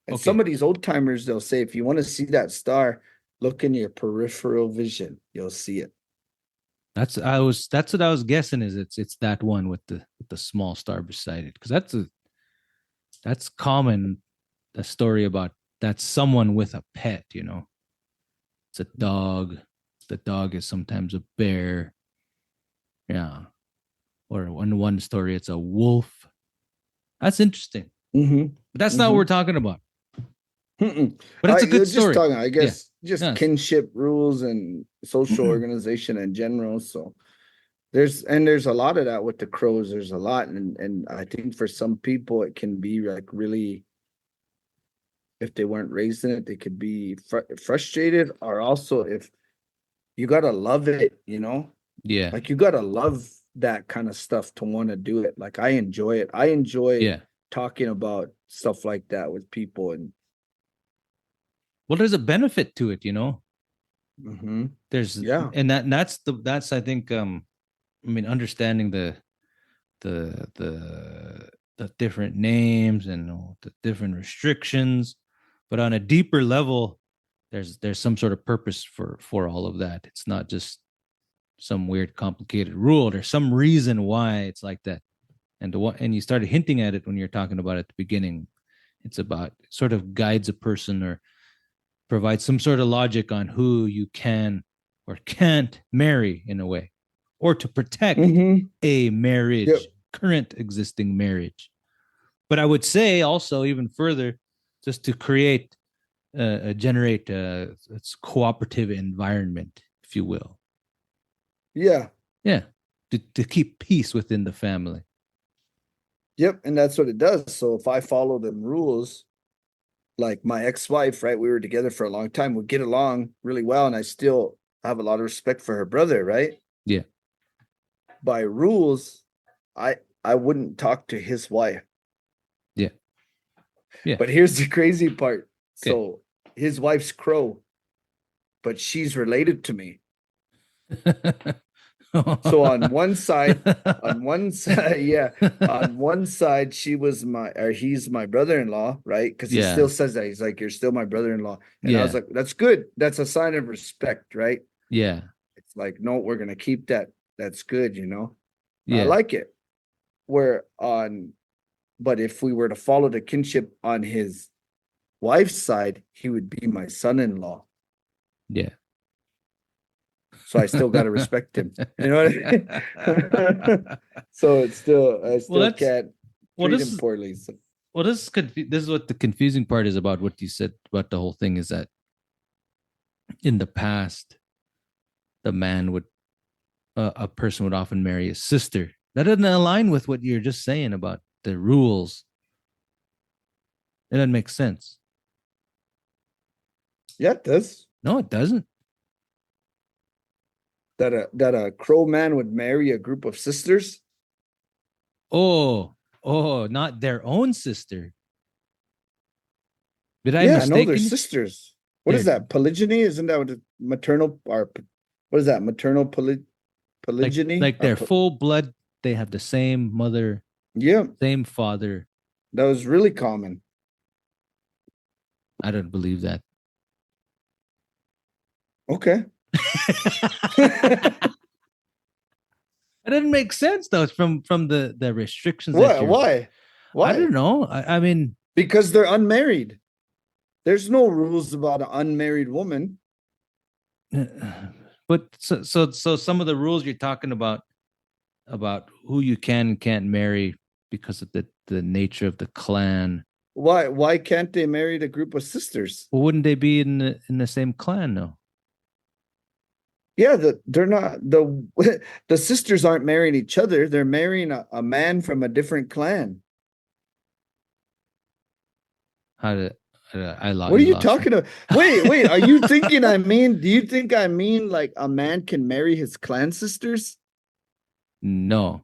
And some Okay. of these old timers, they'll say, if you want to see that star, look in your peripheral vision. You'll see it. That's what I was guessing is it's that one with the small star beside it. Because that's common, a story about that's someone with a pet, It's a dog. The dog is sometimes a bear. Yeah. Or in one story, it's a wolf. That's interesting. Mm-hmm. But that's not what Mm-hmm. we're talking about. Mm-mm. But it's a good You're just story. talking, I Yeah. guess, just Yes. kinship rules and social organization in general. So there's a lot of that with the crows. There's a lot, and I think for some people it can be like really, if they weren't raised in it, they could be frustrated, or also if you gotta love it, Yeah. like you gotta love that kind of stuff to want to do it. Like I enjoy it. I enjoy Yeah. talking about stuff like that with people, and Well, there's a benefit to it, mhm. There's Yeah. that's I think I mean understanding the the the different names and the different restrictions, but on a deeper level, there's some sort of purpose for all of that. It's not just some weird complicated rule. There's some reason why it's like that. And you started hinting at it when you're talking about it at the beginning. It's about sort of guides a person or provides some sort of logic on who you can or can't marry in a way, or to protect Mm-hmm. a Yep. marriage, current existing marriage. But I would say also even further, just to generate it's cooperative environment, if you will. Yeah. Yeah, to keep peace within the family. Yep. And that's what it does. So if I follow them rules, like my ex-wife, right? We were together for a long time. We get along really well, and I still have a lot of respect for her brother, right? Yeah, By rules, I wouldn't talk to his wife. yeah, yeah. But here's the crazy part. Okay. So his wife's crow, but she's related to me. So on one side, yeah, on one side, he's my brother-in-law, right? Because he Yeah, still says that. He's like, you're still my brother-in-law. And I was yeah, like, that's good. That's a sign of respect, right? yeah, It's like, no, we're gonna keep that. That's good, I yeah, like it. But if we were to follow the kinship on his wife's side, he would be my son-in-law. yeah. So I still gotta respect him. You know what I mean? So I well, still can't well, treat this him is poorly. So, this is what the confusing part is about what you said about the whole thing is that in the past, the man would a person would often marry his sister. That doesn't align with what you're just saying about the rules. It doesn't make sense. yeah, it does. No, it doesn't. That a crow man would marry a group of sisters. Oh, not their own sister. Did I Yeah, no, they're mistaken you? sisters. What is They're that? Polygyny? Isn't that what maternal or what is that? Maternal polygyny? like they're full blood. They have the same mother, Yeah, same father. that was really common. I don't believe that. Okay. It didn't make sense though. It's from the restrictions that What? you're. Why? I don't Why? know. I mean, Because they're unmarried. There's no rules about an unmarried woman. but so some of the rules you're talking about who you can and can't marry because of the nature of the clan. Why can't they marry the group of sisters? Well, wouldn't they be in the same clan though? Yeah, they're not the sisters aren't marrying each other. They're marrying a man from a different clan. How did I lost What are you you lost me? talking about? Wait, are you thinking do you think I mean like a man can marry his clan sisters? No,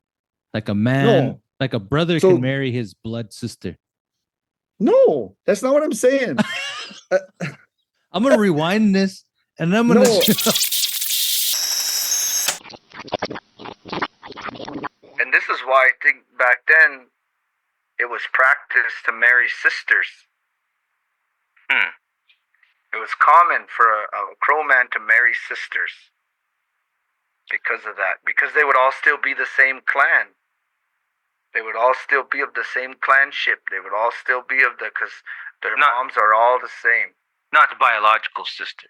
like a man, No. like a brother can So marry his blood sister. no, that's not what I'm saying. Uh, I'm gonna rewind this, and I'm gonna. no. And this is why I think back then it was practiced to marry sisters. It was common for a crow man to marry sisters because of that. Because they would all still be the same clan. They would all still be of the same clanship. They would all still be because their moms are all the same. Not biological sister.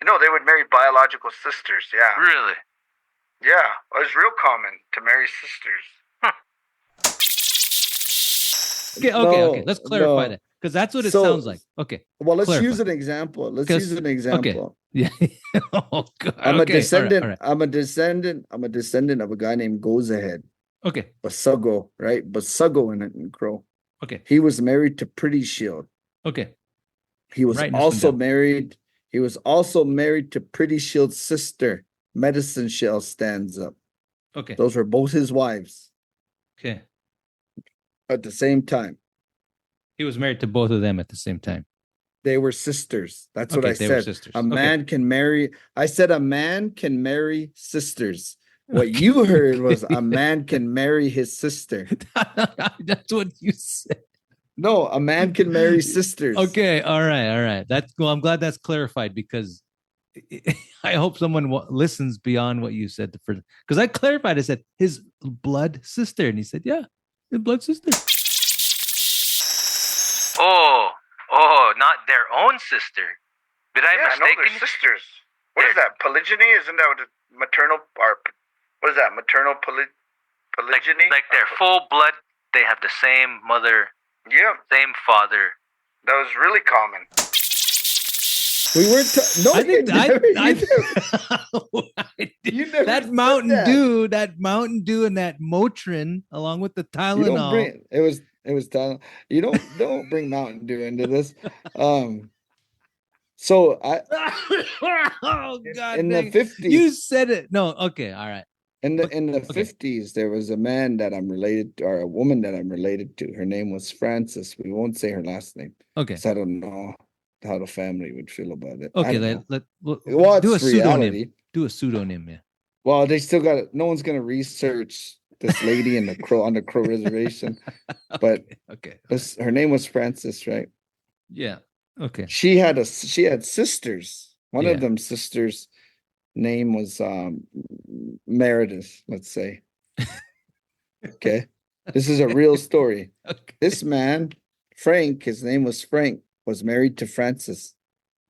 They would marry biological sisters, yeah. Really? Yeah, it was real common to marry sisters. Okay. Let's clarify that because that's what it So, sounds like. Okay, well, let's clarify. use an example. Let's use 'Cause- an okay, example. yeah. Oh God. I'm a Okay, all right, descendant. all right. I'm a descendant. I'm a descendant of a guy named Goes Ahead. Okay, Basugo, right? Basugo in Crow. okay, He was married to Pretty Shield. okay. He was Writing this one also down. married. He was also married to Pretty Shield's sister, Medicine Shell Stands Up. Okay, Those were both his wives okay. at the same time. He was married to both of them at the same time. They were sisters. That's what Okay, I they were said. sisters. A Okay. man can marry. I said a man can marry sisters. What you heard was a man can marry his sister. That's what you said. No, a man can marry sisters. Okay, all right, all right. That's well. I'm glad that's clarified because I hope someone listens beyond what you said first. Because I clarified. I said his blood sister, and he said, "Yeah, his blood sister." Oh, not their own sister. Did I Yeah, no, mistake they're you? sisters. What is that? Polygyny? Isn't that what maternal or what is that? Maternal polygyny? Like they're full blood. They have the same mother, Yeah, same father. that was really common. We weren't. No, I think You never that said Mountain that. Dew, that Mountain Dew, and that Motrin, along with the You don't Tylenol. bring it was talent. You don't bring Mountain Dew into this. So Oh God! in the dang. 50s, You said it. No, okay, all right. in the Okay. 50s, there was a man that I'm related to, or a woman that I'm related to. Her name was Frances. We won't say her last name. Okay, So I don't know how the family would feel about it. okay. Well, Do a it's pseudonym. reality. Do a pseudonym, yeah. Well, they still got it. No one's gonna research this lady in the Crow on the Crow Reservation. But Okay. her name was Frances, right? Yeah. Okay. She had sisters. One Yeah. of them sisters' name was Meredith, let's say. Okay. This is a real story. Okay. This man, Frank, his name was Frank, was married to Frances.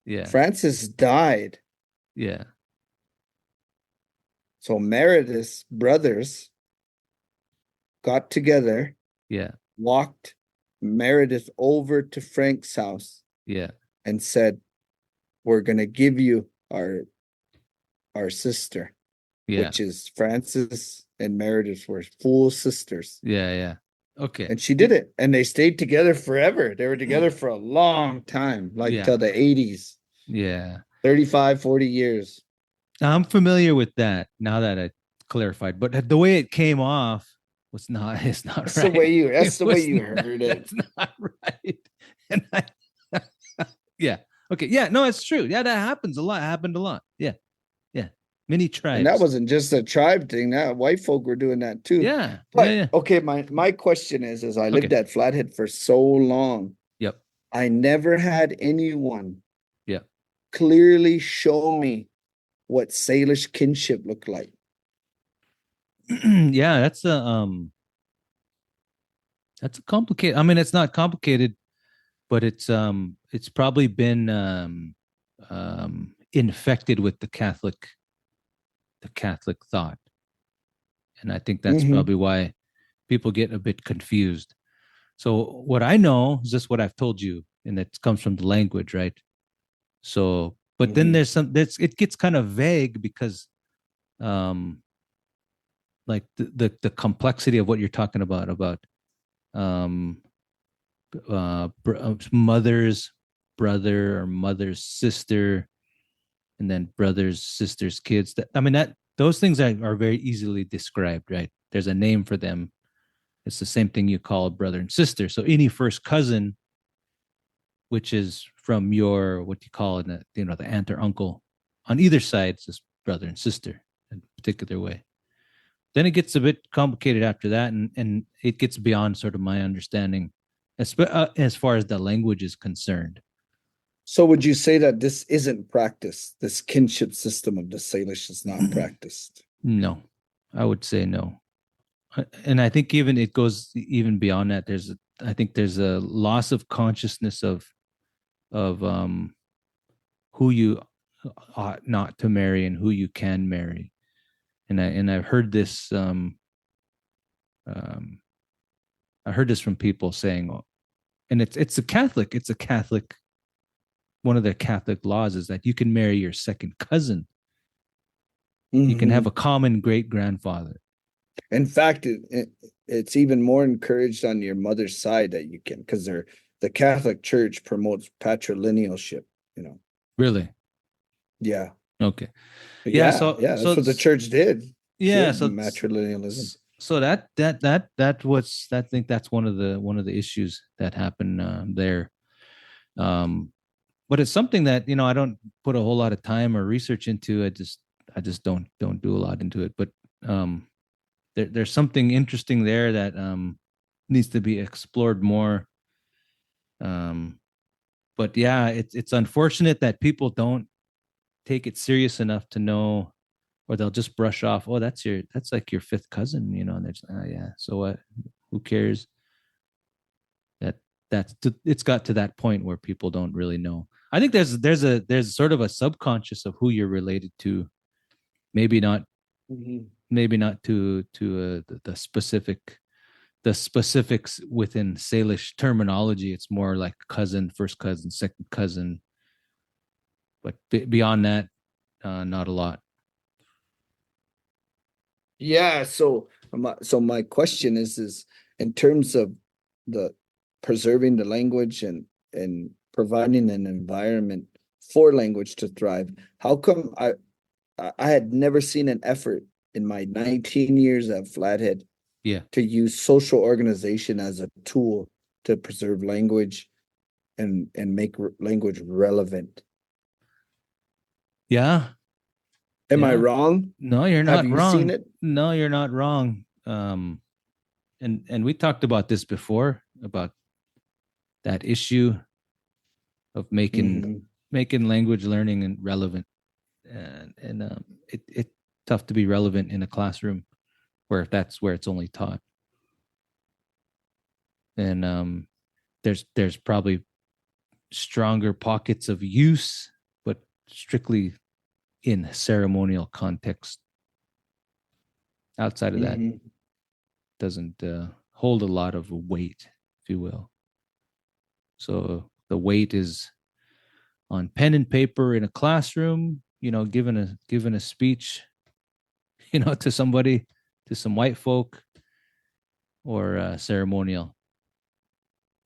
Yeah. Frances died. Yeah. So Meredith's brothers got together, Yeah. walked Meredith over to Frank's house Yeah. and said, "We're gonna give you our sister," Yeah. which is Frances and Meredith were full sisters. Yeah. Yeah. Okay. And she did it. And they stayed together forever. They were together for a long time, like Yeah. till the 80s, Yeah. 35, 40 years. I'm familiar with that now that I clarified, but the way it came off was not. It's not That's right. the way you It the way was you not- heard it. That's not right. And yeah. Okay. Yeah. No, it's true. Yeah, that happens a lot. Happened a lot. Yeah. Yeah. Many tribes. And that wasn't just a tribe thing. That white folk were doing that too. Yeah. But Yeah. Yeah. okay, my question is I lived Okay. at Flathead for so long. Yep. I never had anyone Yeah. clearly show me what Salish kinship looked like. Yeah, that's a complicated. I mean, it's not complicated, but it's probably been infected with the Catholic thought, and I think that's Mhm. probably why people get a bit confused. So what I know is just what I've told you, and it comes from the language, right? So, but then Mhm. there's it gets kind of vague because like the complexity of what you're talking about mother's brother or mother's sister, and then brothers, sisters, kids. That, I mean, that those things are very easily described, right? There's a name for them. It's the same thing you call a brother and sister. So any first cousin, which is from your what you call it, the aunt or uncle on either side, is just brother and sister in a particular way. Then it gets a bit complicated after that, and it gets beyond sort of my understanding as far as the language is concerned. So would you say that this isn't practiced? This kinship system of the Salish is not practiced? No, I would say no. And I think even it goes even beyond that. I think there's a loss of consciousness of who you ought not to marry and who you can marry. And I've heard this I heard this from people saying, and it's a Catholic. One of the Catholic laws is that you can marry your second cousin. You can have a common great grandfather. In fact, it's even more encouraged on your mother's side that you can, because the Catholic Church promotes patrilinealship. Really? Yeah. Okay. Yeah. That's what the church did. Yeah. Matrilinealism. So I think that's one of the issues that happened there. But it's something that I don't put a whole lot of time or research into. I just don't do a lot into it. But there's something interesting there that needs to be explored more. But yeah, it's unfortunate that people don't take it serious enough to know, or they'll just brush off. Oh, that's like your fifth cousin, and they're just, oh yeah, so what? Who cares? It's got to that point where people don't really know. I think there's sort of a subconscious of who you're related to. Maybe not to the specifics within Salish terminology. It's more like cousin, first cousin, second cousin. But beyond that, not a lot. Yeah. So my question is in terms of the preserving the language and providing an environment for language to thrive, how come I had never seen an effort in my 19 years at Flathead to use social organization as a tool to preserve language and make language relevant? Yeah. Am I wrong? No, you're not wrong. Have you seen it? No, you're not wrong. And we talked about this before, about that issue of making language learning and relevant, and it's tough to be relevant in a classroom where that's where it's only taught. And there's probably stronger pockets of use, but strictly in ceremonial context. Outside of that, doesn't hold a lot of weight, if you will. So the weight is on pen and paper in a classroom, given a speech, to somebody, to some white folk, or ceremonial.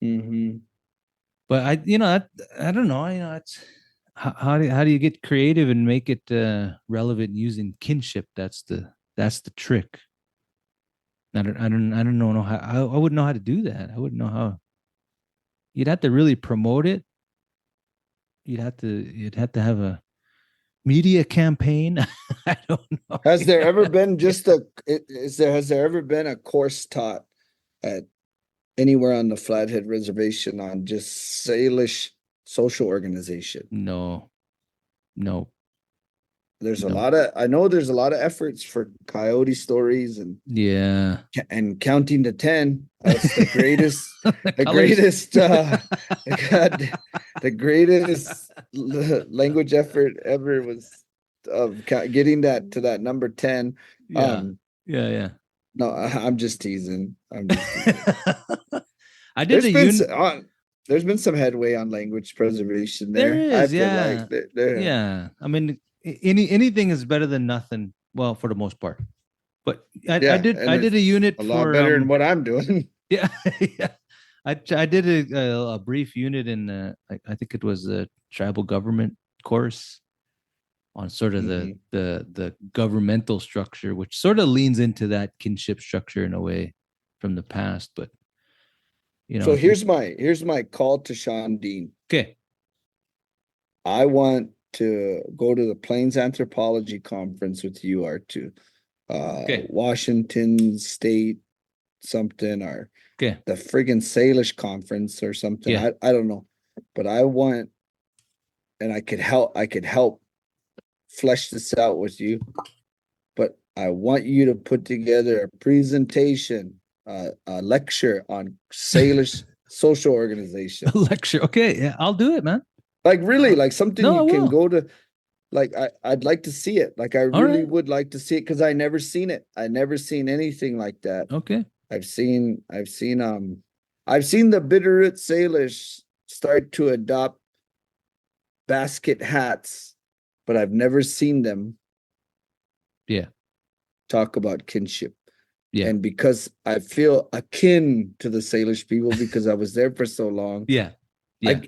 But I don't know. It's how do you get creative and make it relevant using kinship? That's the trick. I don't know how. I wouldn't know how to do that. I wouldn't know how. You'd have to really promote it. You'd have to have a media campaign. I don't know. Has there ever been has there ever been a course taught at anywhere on the Flathead Reservation on just Salish social organization? No. There's a lot of efforts for coyote stories and counting to 10. That's the greatest, the greatest language effort ever was of getting that to that number 10. Yeah. No, I'm just teasing. There's been some headway on language preservation there. There is, yeah. I mean, anything is better than nothing. Well, for the most part. But I did a unit a lot better than what I'm doing. Yeah. I did a brief unit in I think it was a tribal government course on sort of the governmental structure, which sort of leans into that kinship structure in a way from the past. But so here's my call to Shandin. Okay. I want to go to the Plains Anthropology Conference with you, R2. Washington State something, or the friggin' Salish conference or something. I don't know. But I want, and I could help flesh this out with you. But I want you to put together a presentation, a lecture on Salish social organization. A lecture. Okay, yeah, I'll do it, man. Like really, like something you can go to. Like I'd like to see it. Like I really would like to see it because I never seen it. I never seen anything like that. Okay. I've seen I've seen the Bitterroot Salish start to adopt basket hats, but I've never seen them Yeah. talk about kinship. Yeah. And because I feel akin to the Salish people because I was there for so long, Yeah. Yeah.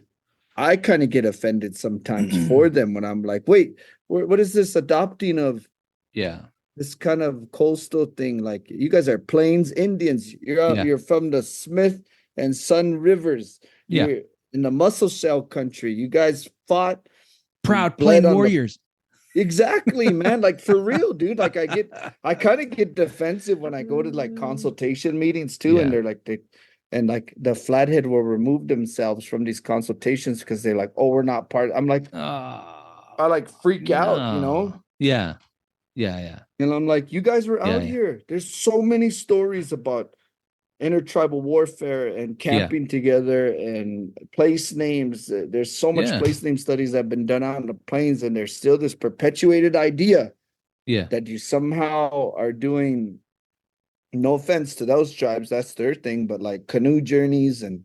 I kind of get offended sometimes for them when I'm like, wait, what is this adopting of Yeah. this kind of coastal thing? Like, you guys are Plains Indians. Yeah. You're from the Smith and Sun Rivers. Yeah. You're in the Mussel Shell country. You guys fought, Proud bled plain on the warriors. exactly, man. Like, for real, dude. Like, I kind of get defensive when I go to like consultation meetings too, and Yeah. they're like and like the Flathead will remove themselves from these consultations because they're like, oh, we're not part. I'm like, I like freak out, you know? Yeah. Yeah. Yeah. And I'm like, you guys were Yeah, out yeah. here. There's so many stories about intertribal warfare and camping together and place names. There's so much Yeah. place name studies that have been done out on the plains, and there's still this perpetuated idea Yeah. that you somehow are doing, no offense to those tribes, that's their thing, but like canoe journeys and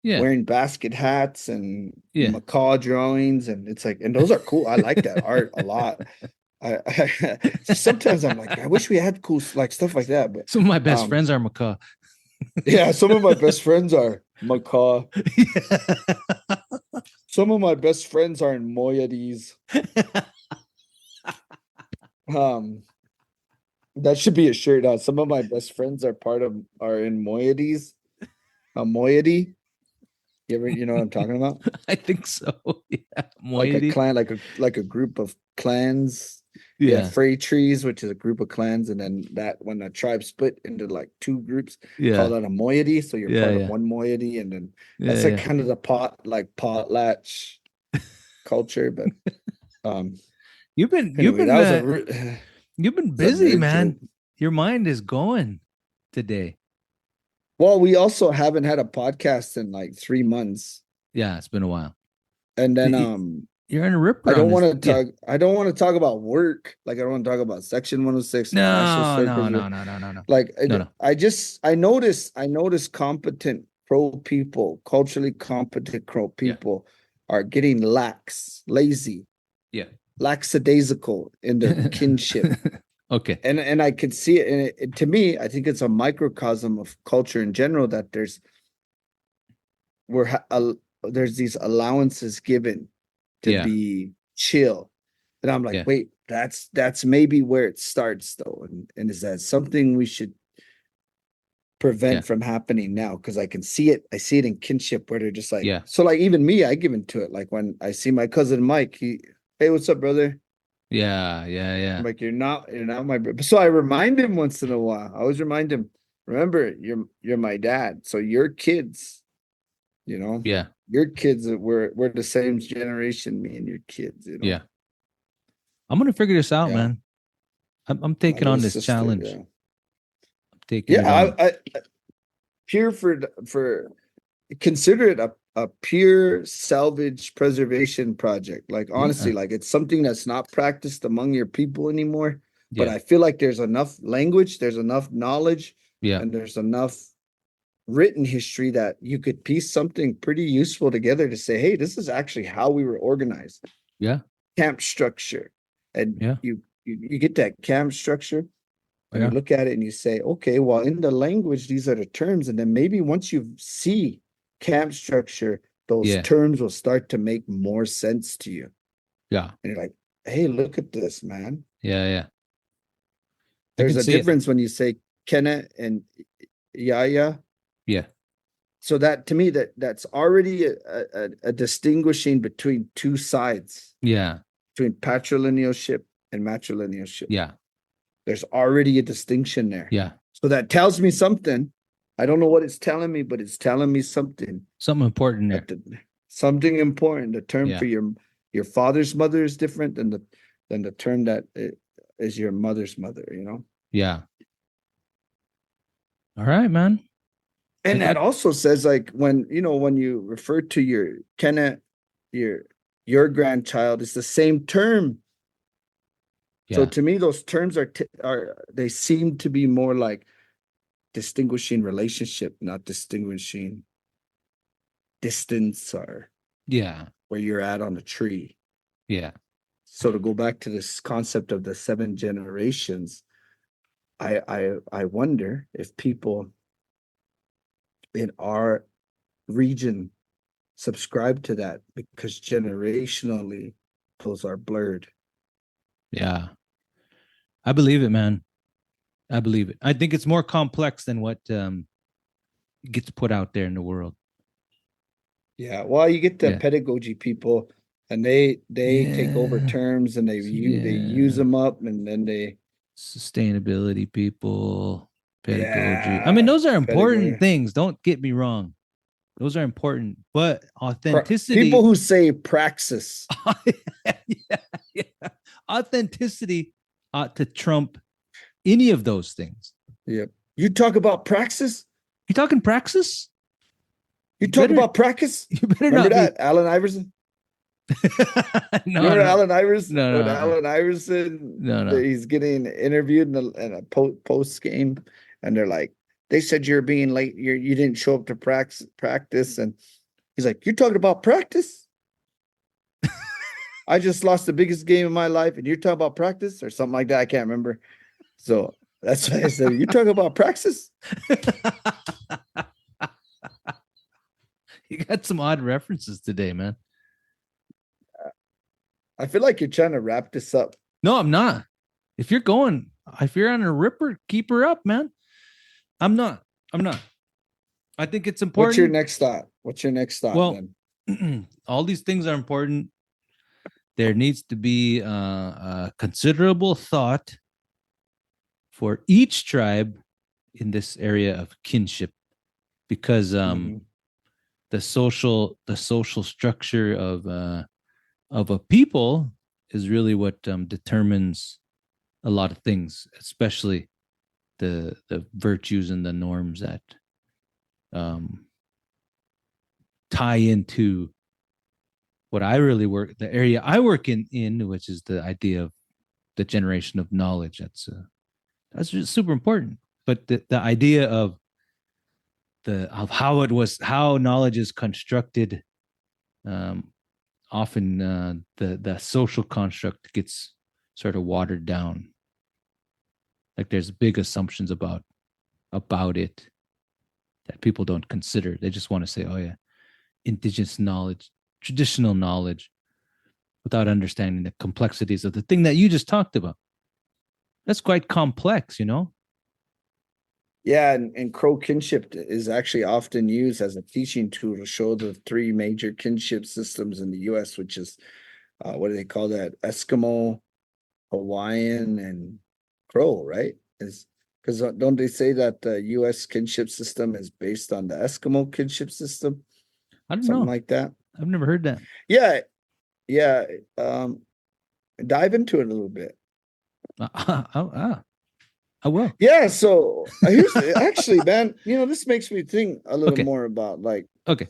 Yeah. wearing basket hats and Yeah. macaw drawings, and it's like, and those are cool. I like that art a lot. Sometimes I'm like, I wish we had cool like stuff like that, but Some of my best friends are macaw. yeah, some of my best friends are macaw. Some of my best friends are in moieties. That should be a shirt. Some of my best friends are in moieties. A moiety. You know what I'm talking about? I think so. Yeah. Like a Moiety. clan, like a group of clans. Yeah. Fray trees, which is a group of clans, and then that when a tribe split into like two groups, call Yeah. that a moiety. So you're Yeah, part yeah. of one moiety, and then Yeah. that's like Yeah. kind of the potlatch culture. But You've been anyway, that was a you've been it's a busy, nerd man. joke. Your mind is going today. Well, we also haven't had a podcast in like 3 months, Yeah, it's been a while. and then You're in a rip. I don't want want to talk. I don't want to talk about work. Like, I don't want to talk about Section 106, national No, circus. no. Like, No. I noticed competent pro people, culturally competent pro people are getting lazy, Yeah. lackadaisical in their kinship. Okay. And I could see it. And it, to me, I think it's a microcosm of culture in general that there's these allowances given to be chill. And I'm like, wait, that's maybe where it starts though. And is that something we should prevent from happening now? Because I can see it. I see it in kinship where they're just like, so like even me, I give into it. Like when I see my cousin Mike, hey, what's up, brother? Yeah. I'm like, you're not my brother. So I remind him once in a while. I always remind him, remember, you're my dad. So your kids, you know, your kids, we're the same generation, me and your kids, you know. Yeah. I'm gonna figure this out, man. I'm taking on this challenge. Yeah. I'm taking it on. I pure for consider it a pure salvage preservation project. Like honestly, like it's something that's not practiced among your people anymore. But I feel like there's enough language, there's enough knowledge, and there's enough written history that you could piece something pretty useful together to say, hey, this is actually how we were organized. Yeah. Camp structure. And you get that camp structure and you look at it and you say, okay, well, in the language, these are the terms. And then maybe once you see camp structure, those terms will start to make more sense to you. Yeah. And you're like, hey, look at this, man. Yeah. There's a difference when you say Kena and Yaya. Yeah. So that to me, that's already a distinguishing between two sides. Yeah. Between patrilinealship and matrilinealship. Yeah. There's already a distinction there. Yeah. So that tells me something. I don't know what it's telling me, but it's telling me something. Something important there. Something important. The term for your father's mother is different than the term that is your mother's mother, you know? Yeah. All right, man. And that also says, like, when you refer to your Kenneth, your grandchild, it's the same term. So to me, those terms they seem to be more like distinguishing relationship, not distinguishing distance or Yeah. where you're at on a tree. Yeah. So to go back to this concept of the 7 generations, I wonder if people in our region subscribe to that, because generationally those are blurred. Yeah. I believe it, man. I believe it. I think it's more complex than what gets put out there in the world. Yeah, well, you get the Yeah. pedagogy people, and they take over Yeah. terms, and they use Yeah. them up, and then they Sustainability people, pedagogy. I mean, yeah those are important pedagogy. things. Don't get me wrong. Those are important, but People authenticity, who say praxis. yeah, yeah. Authenticity ought to trump any of those things. Yep. You talk about praxis. You talking praxis? You You talk better, about praxis. you better Remember not be. that Allen Iverson? No, Remember no, Allen Iverson? no, When no, Allen Iverson, no, no. he's getting interviewed in a post game, and they're like, they said you're being late. You didn't show up to practice, and he's like, you're talking about practice. I just lost the biggest game of my life, and you're talking about practice or something like that. I can't remember. So that's why I said, you talking about praxis? You got some odd references today, man. I feel like you're trying to wrap this up. No, I'm not. If you're on a ripper, keep her up, man. I'm not. I think it's important. What's your next thought? What's your next thought Well, then? all these things are important. There needs to be a considerable thought for each tribe in this area of kinship, because the social structure of a people is really what determines a lot of things, especially the virtues and the norms that tie into what I really the area I work in, which is the idea of the generation of knowledge. That's just super important. But the idea of how knowledge is constructed, often the social construct gets sort of watered down. Like there's big assumptions about it that people don't consider. They just want to say, oh yeah, indigenous knowledge, traditional knowledge, without understanding the complexities of the thing that you just talked about. That's quite complex, you know? Yeah, and Crow kinship is actually often used as a teaching tool to show the 3 major kinship systems in the U.S., which is what do they call that? Eskimo, Hawaiian, and Crow, right? Is because don't they say that the U.S. kinship system is based on the Eskimo kinship system, I don't something know. like that? I've never heard that. Yeah, yeah. Dive into it a little bit. I will. Yeah, so here's actually, man, this makes me think a little Okay. more about like Okay.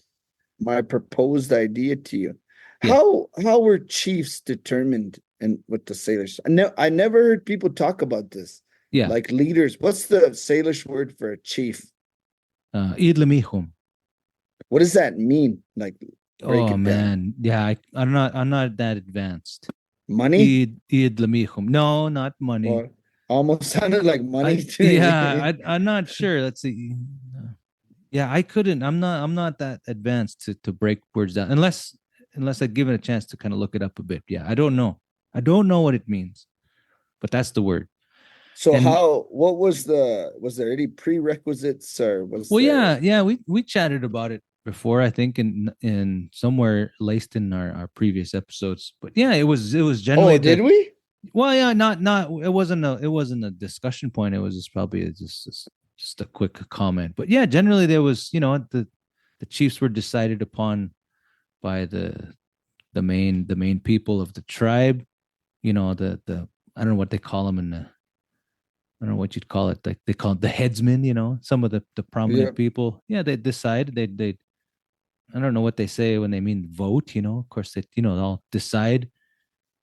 my proposed idea to you. Yeah. How were chiefs determined with the Salish? I never heard people talk about this. Yeah. Like leaders. What's the Salish word for a chief? Idlamihum. What does that mean? Like break Oh it man. Yeah, I'm not that advanced. Money? Idlamihum. No, not money. Well, almost sounded like money to me. I'm not sure. Let's see. Yeah, I couldn't. I'm not that advanced to break words down unless I give it a chance to kind of look it up a bit. Yeah, I don't know. I don't know what it means, but that's the word. So And what was there any prerequisites, or was well, there? yeah, we chatted about it before, I think in somewhere laced in our previous episodes. But yeah, it was generally. Oh, did we? Well, yeah, not it wasn't a discussion point. It was just probably just a quick comment. But yeah, generally there was, the chiefs were decided upon by the main people of the tribe. The I don't know what they call them I don't know what you'd call it. Like they call it the headsmen. Some of the prominent people. Yeah, they decide they. I don't know what they say when they mean vote. Of course they'll all decide.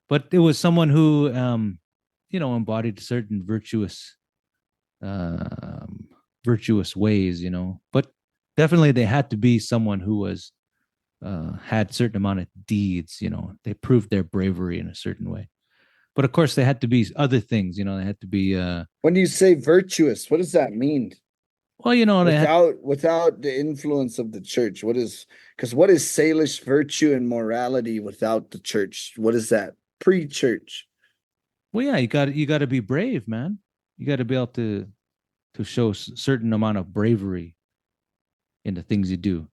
But it was someone who embodied certain virtuous ways, but definitely they had to be someone who was had certain amount of deeds. They proved their bravery in a certain way. But of course, they had to be other things. They had to be. When you say virtuous, what does that mean? Well, they had. Without the influence of the church, what is Salish virtue and morality without the church? What is that pre-church? Well, yeah, you got to be brave, man. You got to be able to show certain amount of bravery in the things you do.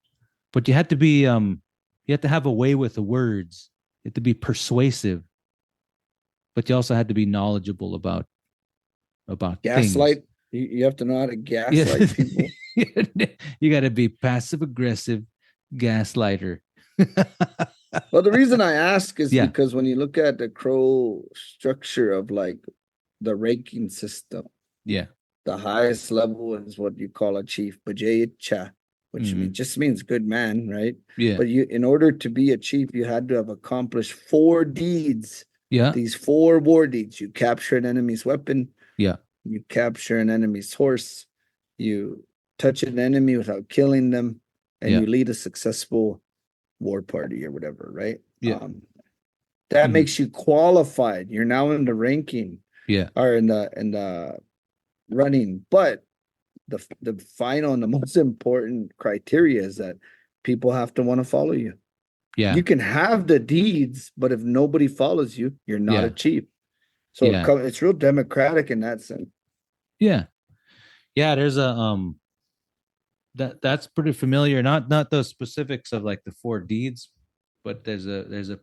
But you had to be you had to have a way with the words. You had to be persuasive, but you also had to be knowledgeable about Gaslight. things. You have to know how to gaslight people. You got to be passive aggressive gaslighter. Well, the reason I ask is Yeah. because when you look at the crow structure of like the ranking system, Yeah. the highest level is what you call a chief, Bajayicha, which just means good man, right? Yeah. But in order to be a chief, you had to have accomplished 4 deeds. Yeah. These 4 war deeds. You capture an enemy's weapon. Yeah. You capture an enemy's horse. You touch an enemy without killing them, and you lead a successful war party or whatever, right? Yeah. That makes you qualified. You're now in the ranking. Yeah. Or in the running. But the final and the most important criteria is that people have to want to follow you. Yeah. You can have the deeds, but if nobody follows you, you're not a chief. So it's real democratic in that sense. Yeah. Yeah, there's a that's pretty familiar. Not those specifics of like the 4 deeds, but there's a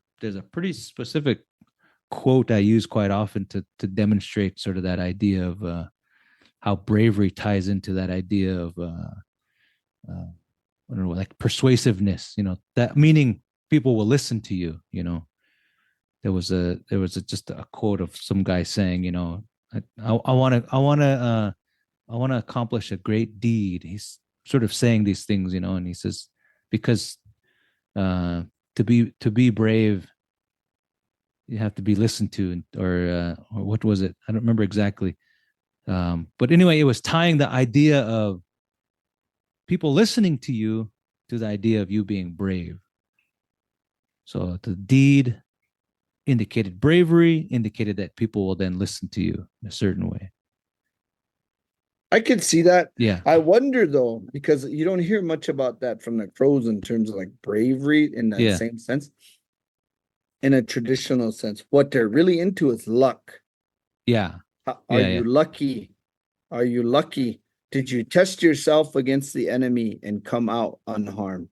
pretty specific quote I use quite often to demonstrate sort of that idea of how bravery ties into that idea of I don't know, like persuasiveness. That meaning people will listen to you. There was just a quote of some guy saying, I want to accomplish a great deed. He's sort of saying these things, and he says, because to be brave, you have to be listened to, or what was it? I don't remember exactly. But anyway, it was tying the idea of people listening to you to the idea of you being brave. So the deed indicated bravery, indicated that people will then listen to you in a certain way. I could see that. Yeah. I wonder though, because you don't hear much about that from the crows in terms of like bravery in that same sense. In a traditional sense, what they're really into is luck. Yeah. Are you lucky? Are you lucky? Did you test yourself against the enemy and come out unharmed?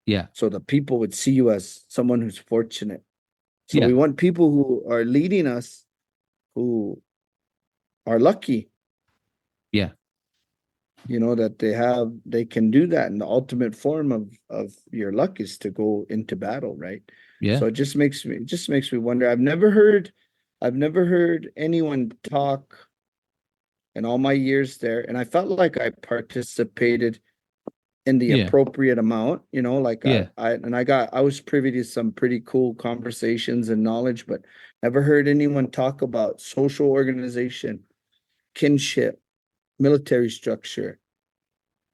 Yeah. So the people would see you as someone who's fortunate. So we want people who are leading us who are lucky. Yeah. That they can do that. And the ultimate form of your luck is to go into battle, right? Yeah. So it just makes me wonder. I've never heard anyone talk in all my years there, and I felt like I participated in the appropriate amount, I was privy to some pretty cool conversations and knowledge, but never heard anyone talk about social organization, kinship, military structure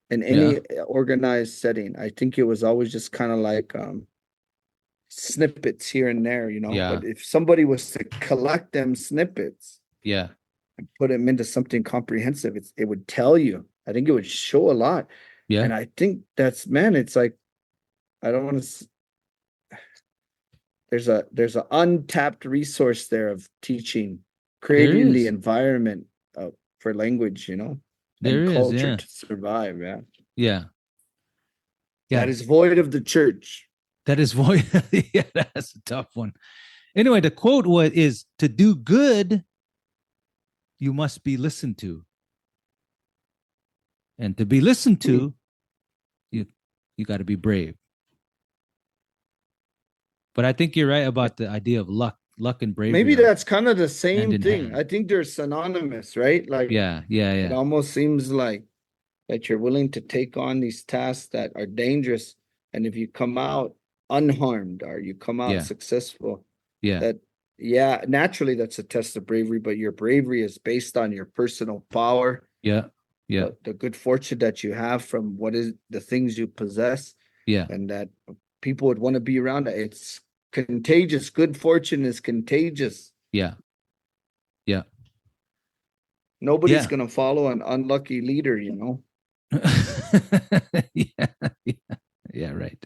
in any organized setting. I think it was always just kind of like snippets here and there, but if somebody was to collect them snippets and put them into something comprehensive, it would tell you. I think it would show a lot. Yeah. And I think it's like, I don't want to, there's an untapped resource there of teaching, creating the environment for language, and culture to survive. Yeah. Yeah. Yeah. That is void of the church. That is void. Yeah, that's a tough one. Anyway, the quote is, to do good, you must be listened to. And to be listened to, you got to be brave. But I think you're right about the idea of luck and bravery. Maybe that's kind of the same thing. I think they're synonymous, right? Like, yeah. It almost seems like that you're willing to take on these tasks that are dangerous. And if you come out unharmed or you come out successful, naturally that's a test of bravery, but your bravery is based on your personal power. Yeah. The good fortune that you have from what is the things you possess. Yeah. And that people would want to be around it. It's contagious. Good fortune is contagious. Yeah. Yeah. Nobody's Yeah. gonna follow an unlucky leader, you know. Yeah. Yeah. Yeah. Right.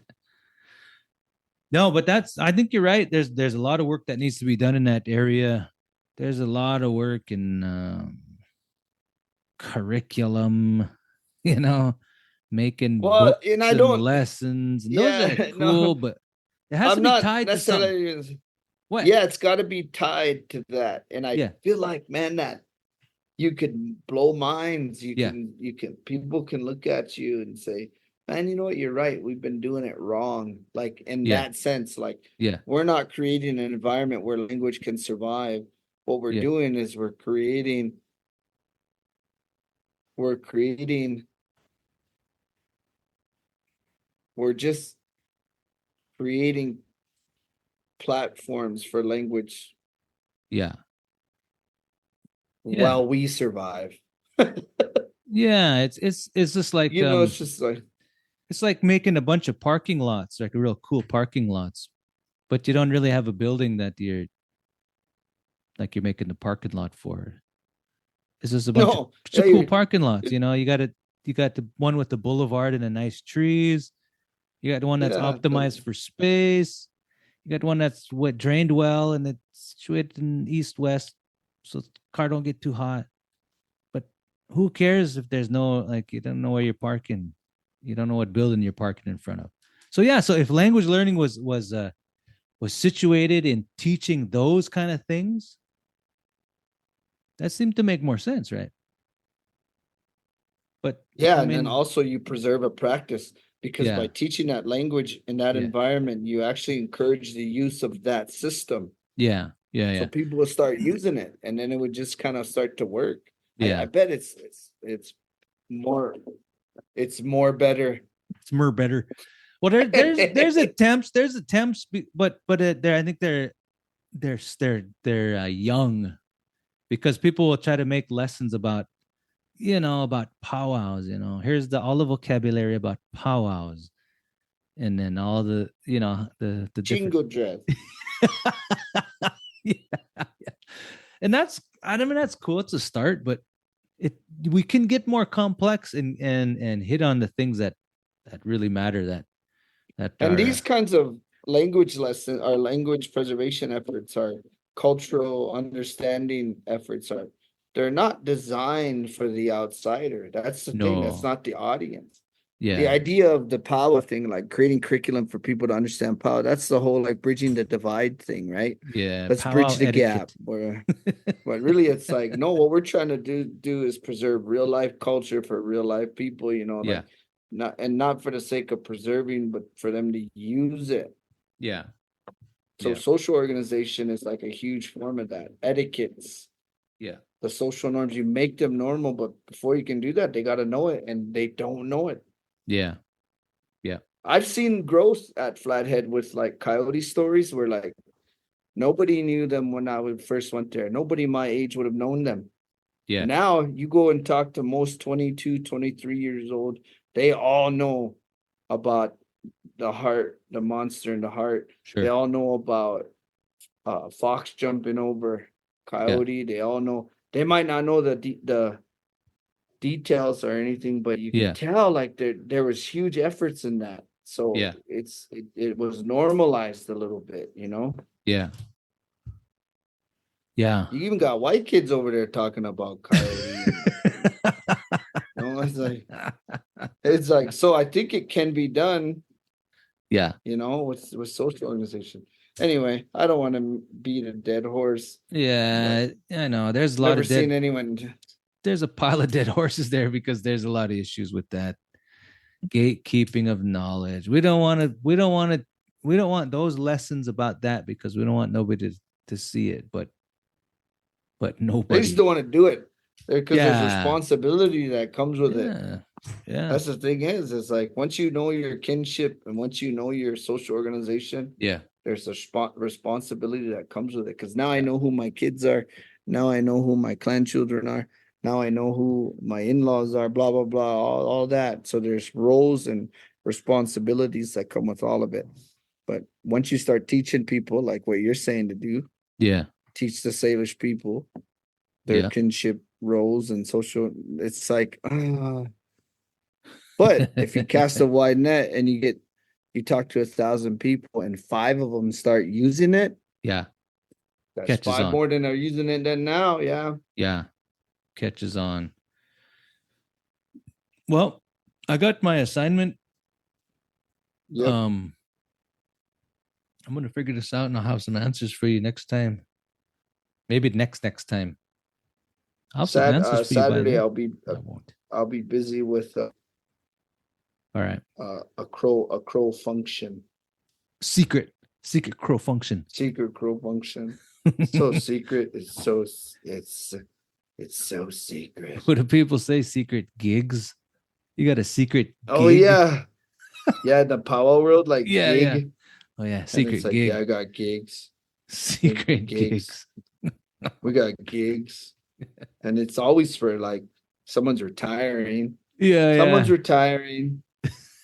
No, but I think you're right. There's a lot of work that needs to be done in that area. There's a lot of work in curriculum, you know, making Well, and books I and don't. lessons, and those are Yeah, cool, no, but it has to I'm be not tied to something. necessarily. What? Yeah, it's got to be tied to that, and I Yeah. feel like, man, that you could blow minds. Yeah. People can look at you and say, man, you know what, you're right, we've been doing it wrong, like in Yeah. that sense, like Yeah. we're not creating an environment where language can survive. What we're Yeah. doing is we're creating we're just creating platforms for language Yeah. Yeah. while we survive. Yeah. It's just like You know, it's just like, it's like making a bunch of parking lots, like real cool parking lots, but you don't really have a building that you're making the parking lot for. It's just a bunch no, of cool hey, parking lots. You got the one with the boulevard and the nice trees. You got the one that's yeah, optimized for space. You got one that's what drained well and it's situated in east west, so the car don't get too hot. But who cares if there's no, like, you don't know where you're parking, you don't know what building you're parking in front of. So yeah, so if language learning was situated in teaching those kind of things, that seemed to make more sense, right? But yeah, I and then mean, also you preserve a practice, because by yeah, teaching that language in that yeah, environment, you actually encourage the use of that system. yeah, yeah, So yeah, people will start using it, and then it would just kind of start to work. I yeah. bet more it's more better. It's more better. Well, there's attempts, but I think they're young, because people will try to make lessons about, about powwows. Here's all the vocabulary about powwows, and then all the different. Jingle dress. Yeah, yeah. And I mean, that's cool. It's a start, but we can get more complex and hit on the things that really matter, that And are these kinds of language lessons or language preservation efforts are cultural understanding efforts are, they're not designed for the outsider. That's the thing. That's no, not the audience. The yeah, idea of the power thing, like creating curriculum for people to understand power, that's the whole like bridging the divide thing, right? yeah, Let's bridge powwow the gap. etiquette. Where but really it's like, no, what we're trying to do is preserve real life culture for real life people, Yeah, like not for the sake of preserving, but for them to use it. yeah, So yeah, social organization is like a huge form of that. Etiquettes, yeah, the social norms, you make them normal, but before you can do that, they gotta know it, and they don't know it. yeah, yeah, I've seen growth at Flathead with like coyote stories where like nobody knew them when I would first went there. Nobody my age would have known them. yeah. And now you go and talk to most 22, 23 years old, they all know about the heart, the monster in the heart. They Sure. all know about fox jumping over Yeah, coyote. They all know. They might not know the details or anything, but you could yeah, tell like there was huge efforts in that. So yeah, it was normalized a little bit, you know. yeah, yeah. You even got white kids over there talking about coyote. You know, it's like, so I think it can be done, Yeah, you know, with social organization. Anyway, I don't want to beat a dead horse. yeah. I know. There's a lot Never of seen anyone. there's a pile of dead horses there, because there's a lot of issues with that gatekeeping of knowledge. We don't want those lessons about that, because we don't want nobody to see it, but They just nobody. don't want to do it because there's Yeah, responsibility that comes with it. yeah, yeah, That's the thing is, it's like once you know your kinship and once you know your social organization, yeah, there's a responsibility that comes with it. Because now I know who my kids are. Now I know who my clan children are. Now I know who my in-laws are, blah, blah, blah, all that. So there's roles and responsibilities that come with all of it. But once you start teaching people like what you're saying to do, Yeah. teach the Salish people their Yeah. kinship roles and social, it's like, but if you cast a wide net and you talk to 1,000 people and 5 of them start using it, Yeah. that's Catches 5 on. more than are using it than now. Yeah. Yeah. Catches on. Well, I got my assignment. Yep. I'm gonna figure this out and I'll have some answers for you next time. Maybe next time. I'll have some answers for you by Saturday then. I won't. I'll be busy with All right. a crow function. Secret crow function. Secret crow function. So secret. It's so secret. What do people say? Secret gigs? You got a secret gig? Oh yeah. Yeah, the powwow world, like Yeah, gig. yeah. Oh yeah, And secret it's like, gig. yeah, I got gigs. Secret gigs. We got gigs. And it's always for like someone's retiring. Yeah, Someone's yeah. retiring.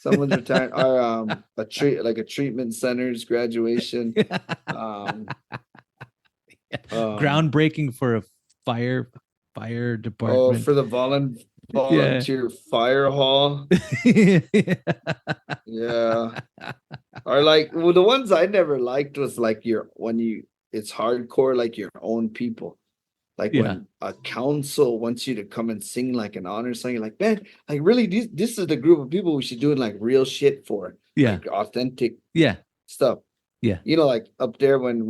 Someone's retiring. Or a treatment center's graduation. Groundbreaking for a fire Oh, department. for the volunteer fire hall. Yeah. Or like, well, the ones I never liked was like it's hardcore, like your own people. Like Yeah. when a council wants you to come and sing like an honor song, you're like, man, like really, this is the group of people we should do like real shit for. Yeah. Like authentic Yeah. stuff. Yeah. You know, like up there when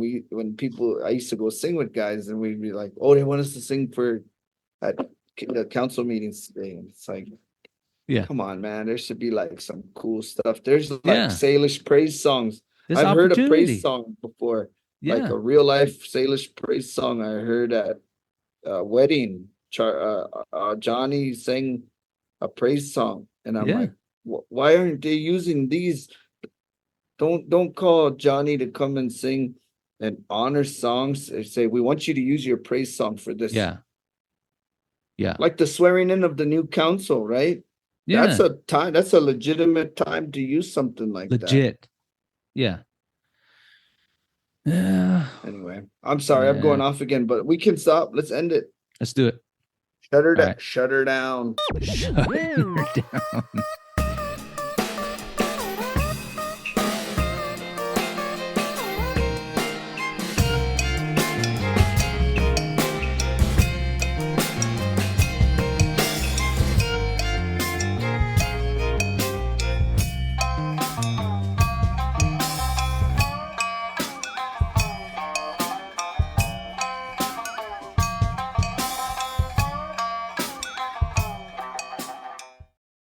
I used to go sing with guys and we'd be like, oh, they want us to sing for at the council meetings today. And it's like, Yeah. come on, man, there should be like some cool stuff. There's like Yeah. Salish praise songs. There's I've heard a opportunity. praise song before, Yeah. like a real life Salish praise song. I heard at a wedding. Johnny sang a praise song, and I'm Yeah. like, why aren't they using these? Don't call Johnny to come and sing and honor songs. They say we want you to use your praise song for this. Yeah. Yeah. Like the swearing in of the new council, right? Yeah. That's a legitimate time to use something like that. Legit. Yeah. Yeah. Anyway, I'm sorry, I'm going off again, but we can stop. Let's end it. Let's do it. Shut her down. Right. Shut her down. Shut her down.